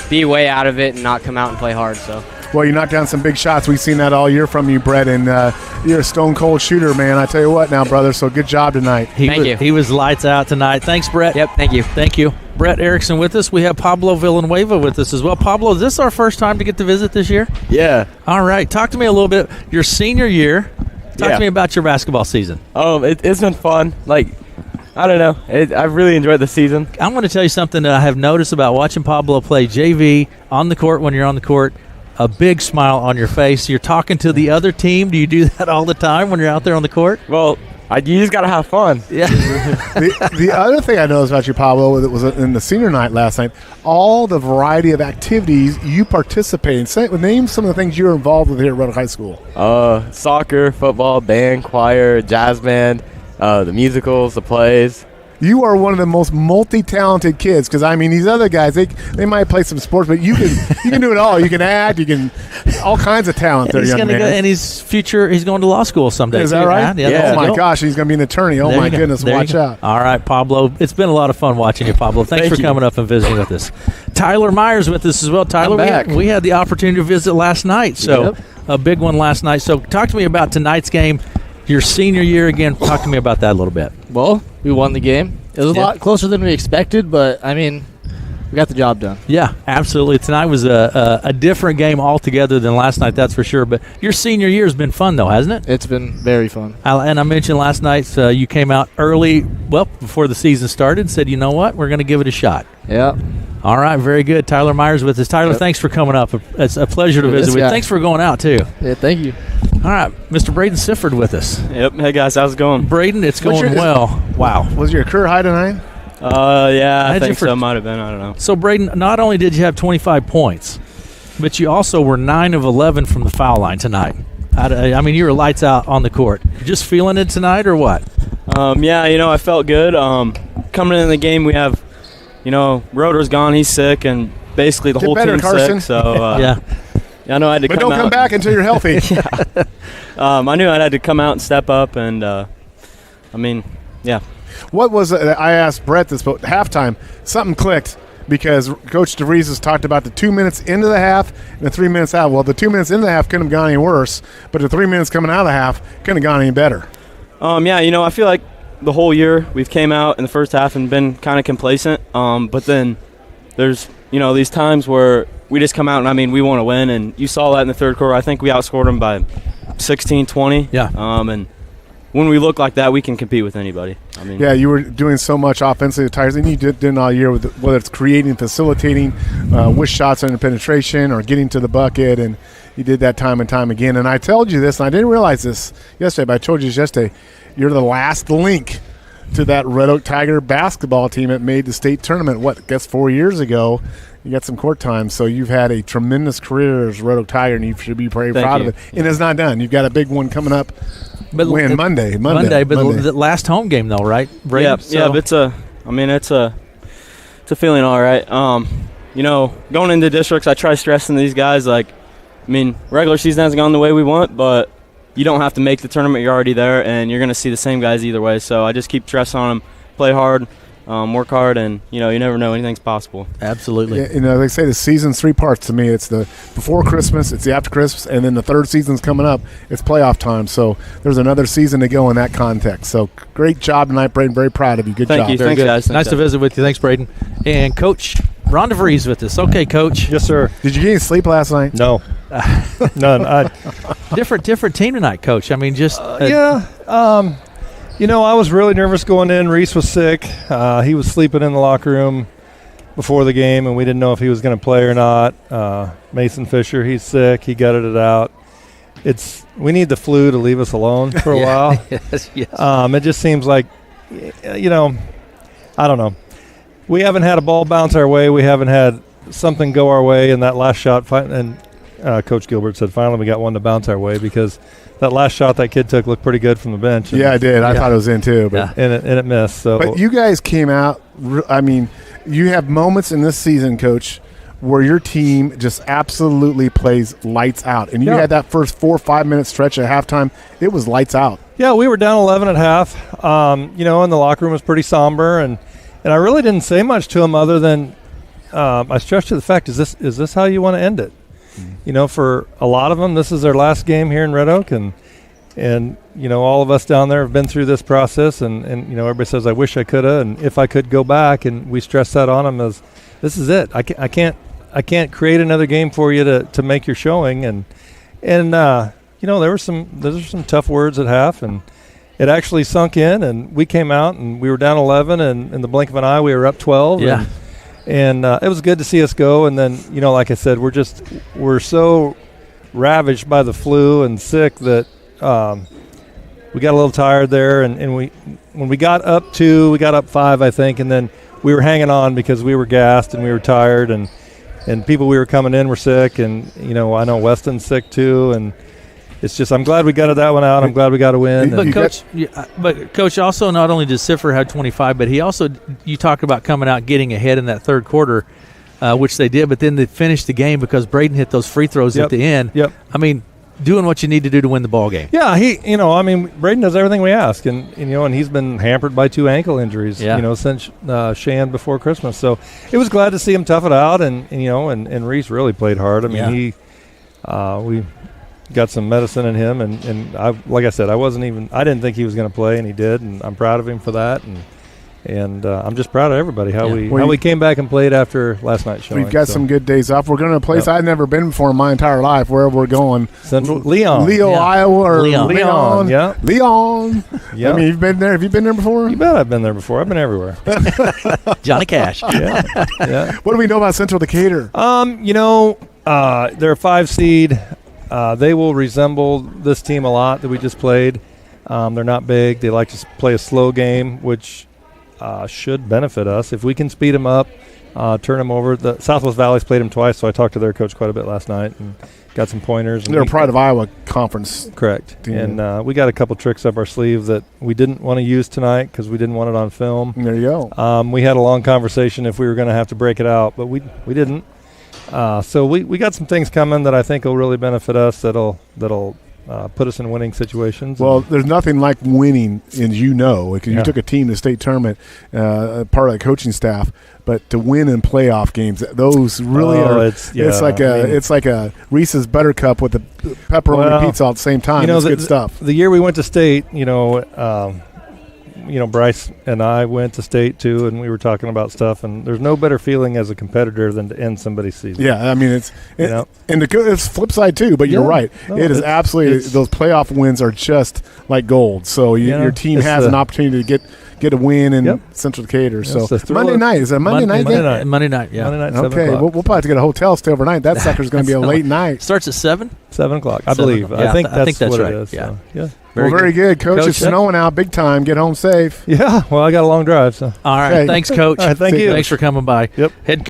be way out of it and not come out and play hard. So. Well, you knocked down some big shots. We've seen that all year from you, Brett, and you're a stone-cold shooter, man. I tell you what now, brother, so good job tonight. Thank you. He was lights out tonight. Thanks, Brett. Yep, thank you. Thank you. Brett Erickson with us. We have Pablo Villanueva with us as well. Pablo, is this our first time to get to visit this year? Yeah. All right. Talk to me a little bit. Your senior year, talk to me about your basketball season. It's been fun. I don't know. I've really enjoyed the season. I'm going to tell you something that I have noticed about watching Pablo play JV on the court when you're on the court. a big smile on your face. You're talking to the other team. Do you do that all the time when you're out there on the court? Well, you just got to have fun. Yeah. The other thing I noticed about you, Pablo, was in the senior night last night, all the variety of activities you participate in. Name some of the things you're involved with here at Red Oak High School. Soccer, football, band, choir, jazz band, the musicals, the plays. You are one of the most multi-talented kids because, I mean, these other guys, they might play some sports, but you can do it all. You can act, you can all kinds of talent there, young man. And he's going to law school someday. Is that right? Yeah. Oh, my gosh, he's going to be an attorney. Oh, my goodness, watch out. All right, Pablo. It's been a lot of fun watching you, Pablo. Thanks for coming up and visiting with us. Tyler Myers with us as well. Tyler, we had the opportunity to visit last night, so a big one last night. So talk to me about tonight's game. Your senior year again. Talk to me about that a little bit. Well, we won the game. It was a lot closer than we expected, but, I mean, we got the job done. Yeah, absolutely. Tonight was a different game altogether than last night, that's for sure. But your senior year has been fun, though, hasn't it? It's been very fun. And I mentioned last night you came out early, before the season started, and said, you know what, we're going to give it a shot. Yeah. All right, very good. Tyler Myers with us. Tyler, thanks for coming up. It's a pleasure to visit with you. Thanks for going out, too. Yeah, thank you. All right, Mr. Braden Sifford with us. Yep. Hey, guys, how's it going? Braden, it's going well. Wow. Was your career high tonight? Yeah, I think so. Might have been. I don't know. So, Braden, not only did you have 25 points, but you also were 9 of 11 from the foul line tonight. I mean, you were lights out on the court. Just feeling it tonight or what? Yeah, I felt good. Coming into the game, we have, Rotor's gone. He's sick, and basically the whole team's sick. So, yeah. I know I had to but come out. But don't come back until you're healthy. I knew I had to come out and step up, and, yeah. What was it? I asked Brett this, but halftime, something clicked because Coach DeVries has talked about the 2 minutes into the half and the 3 minutes out. Well, the 2 minutes into the half couldn't have gone any worse, but the 3 minutes coming out of the half couldn't have gone any better. Yeah, I feel like the whole year we've came out in the first half and been kind of complacent, but then there's, these times where we just come out and, we want to win, and you saw that in the third quarter. I think we outscored them by 16-20. Yeah. And when we look like that, we can compete with anybody. Yeah, you were doing so much offensively at Tigers, and you did all year, whether it's creating, facilitating, with shots under penetration or getting to the bucket, and you did that time and time again. And I told you this, and I didn't realize this yesterday, but I told you this yesterday, you're the last link to that Red Oak Tiger basketball team that made the state tournament, 4 years ago. You got some court time, so you've had a tremendous career as Red Oak Tiger, and you should be very proud of it. And it's not done. You've got a big one coming up. Monday. The last home game, though, right? Yeah, but it's a feeling all right. Going into districts, I try stressing these guys, regular season hasn't gone the way we want, but you don't have to make the tournament. You're already there, and you're going to see the same guys either way. So I just keep stressing on them, play hard, work hard, and, you never know. Anything's possible. Absolutely. Yeah, they say the season's 3 parts to me. It's the before Christmas, it's the after Christmas, and then the third season's coming up. It's playoff time. So there's another season to go in that context. So great job tonight, Braden. Very proud of you. Good job. Thank you. Thanks, guys. Nice to visit with you. Thanks, Braden. And Coach Ron DeVries with us. Okay, Coach. Yes, sir. Did you get any sleep last night? No. None. Different team tonight, Coach. I was really nervous going in. Reese was sick. He was sleeping in the locker room before the game, and we didn't know if he was going to play or not. Mason Fisher, he's sick. He gutted it out. We need the flu to leave us alone for a while. Yes. It just seems like, I don't know. We haven't had a ball bounce our way. We haven't had something go our way in that last shot. And Coach Gilbert said finally we got one to bounce our way because that last shot that kid took looked pretty good from the bench. Yeah, I did. I thought it was in too. But and it missed. So, but you guys came out. You have moments in this season, Coach, where your team just absolutely plays lights out. And you had that first 4 or 5 minute stretch at halftime. It was lights out. Yeah, we were down 11 at half. And the locker room was pretty somber, and I really didn't say much to them other than I stressed to the fact: is this how you want to end it? For a lot of them, this is their last game here in Red Oak, and all of us down there have been through this process, and everybody says, I wish I could have, and if I could go back, and we stress that on them as this is it. I can't create another game for you to make your showing, and there were some tough words at half, and it actually sunk in, and we came out and we were down 11, and in the blink of an eye we were up 12. Yeah. And it was good to see us go. And then, like I said, we're so ravaged by the flu and sick that we got a little tired there. And when we got up 2, we got up 5, I think, and then we were hanging on because we were gassed and we were tired, and people we were coming in were sick, and I know Weston's sick too, and it's just I'm glad we got that one out. I'm glad we got a win. But Coach, also not only did Siffer have 25, but you talked about coming out getting ahead in that third quarter, which they did, but then they finished the game because Braden hit those free throws at the end. Yep. I mean, doing what you need to do to win the ball game. Yeah, Braden does everything we ask, and he's been hampered by 2 ankle injuries, since Shan before Christmas. So it was glad to see him tough it out, and Reese really played hard. I mean, we got some medicine in him, and like I said, I didn't think he was going to play, and he did, and I'm proud of him for that, and I'm just proud of everybody how we came back and played after last night's showing. We've got some good days off. We're going to a place I've never been before in my entire life. Wherever we're going, Leon, Iowa, or Leon. Yeah, Leon. Yeah. I mean, you've been there. Have you been there before? You bet I've been there before. I've been everywhere. Johnny Cash. Yeah. What do we know about Central Decatur? They're a 5 seed. They will resemble this team a lot that we just played. They're not big. They like to play a slow game, which should benefit us. If we can speed them up, turn them over. The Southwest Valley's played them twice, so I talked to their coach quite a bit last night and got some pointers. They're a Pride of Iowa conference. Correct. Team. And we got a couple tricks up our sleeve that we didn't want to use tonight because we didn't want it on film. There you go. We had a long conversation if we were going to have to break it out, but we didn't. So we got some things coming that I think will really benefit us. That'll put us in winning situations. Well, there's nothing like winning, because you took a team to the state tournament, part of the coaching staff. But to win in playoff games, those really are. It's like a Reese's Buttercup with the pepperoni pizza at the same time. It's good stuff. The year we went to state, Bryce and I went to state too, and we were talking about stuff. And there's no better feeling as a competitor than to end somebody's season. Yeah, I mean and it's flip side too. But you're right; it is absolutely those playoff wins are just like gold. So your team has an opportunity to get a win in Central Decatur. So Monday night, is it Monday night? Monday night, yeah. Monday night, 7 okay, o'clock. we'll probably have to get a hotel stay overnight. That sucker's going to be a late night. Starts at 7? 7 o'clock, I believe. Yeah, I think that's right. what it is. Yeah. So, yeah. Very good. Coach, it's snowing out big time. Get home safe. Yeah, well, I got a long drive. So. All right. Thanks, Coach. All right, thank you. Thanks for coming by. Yep. Head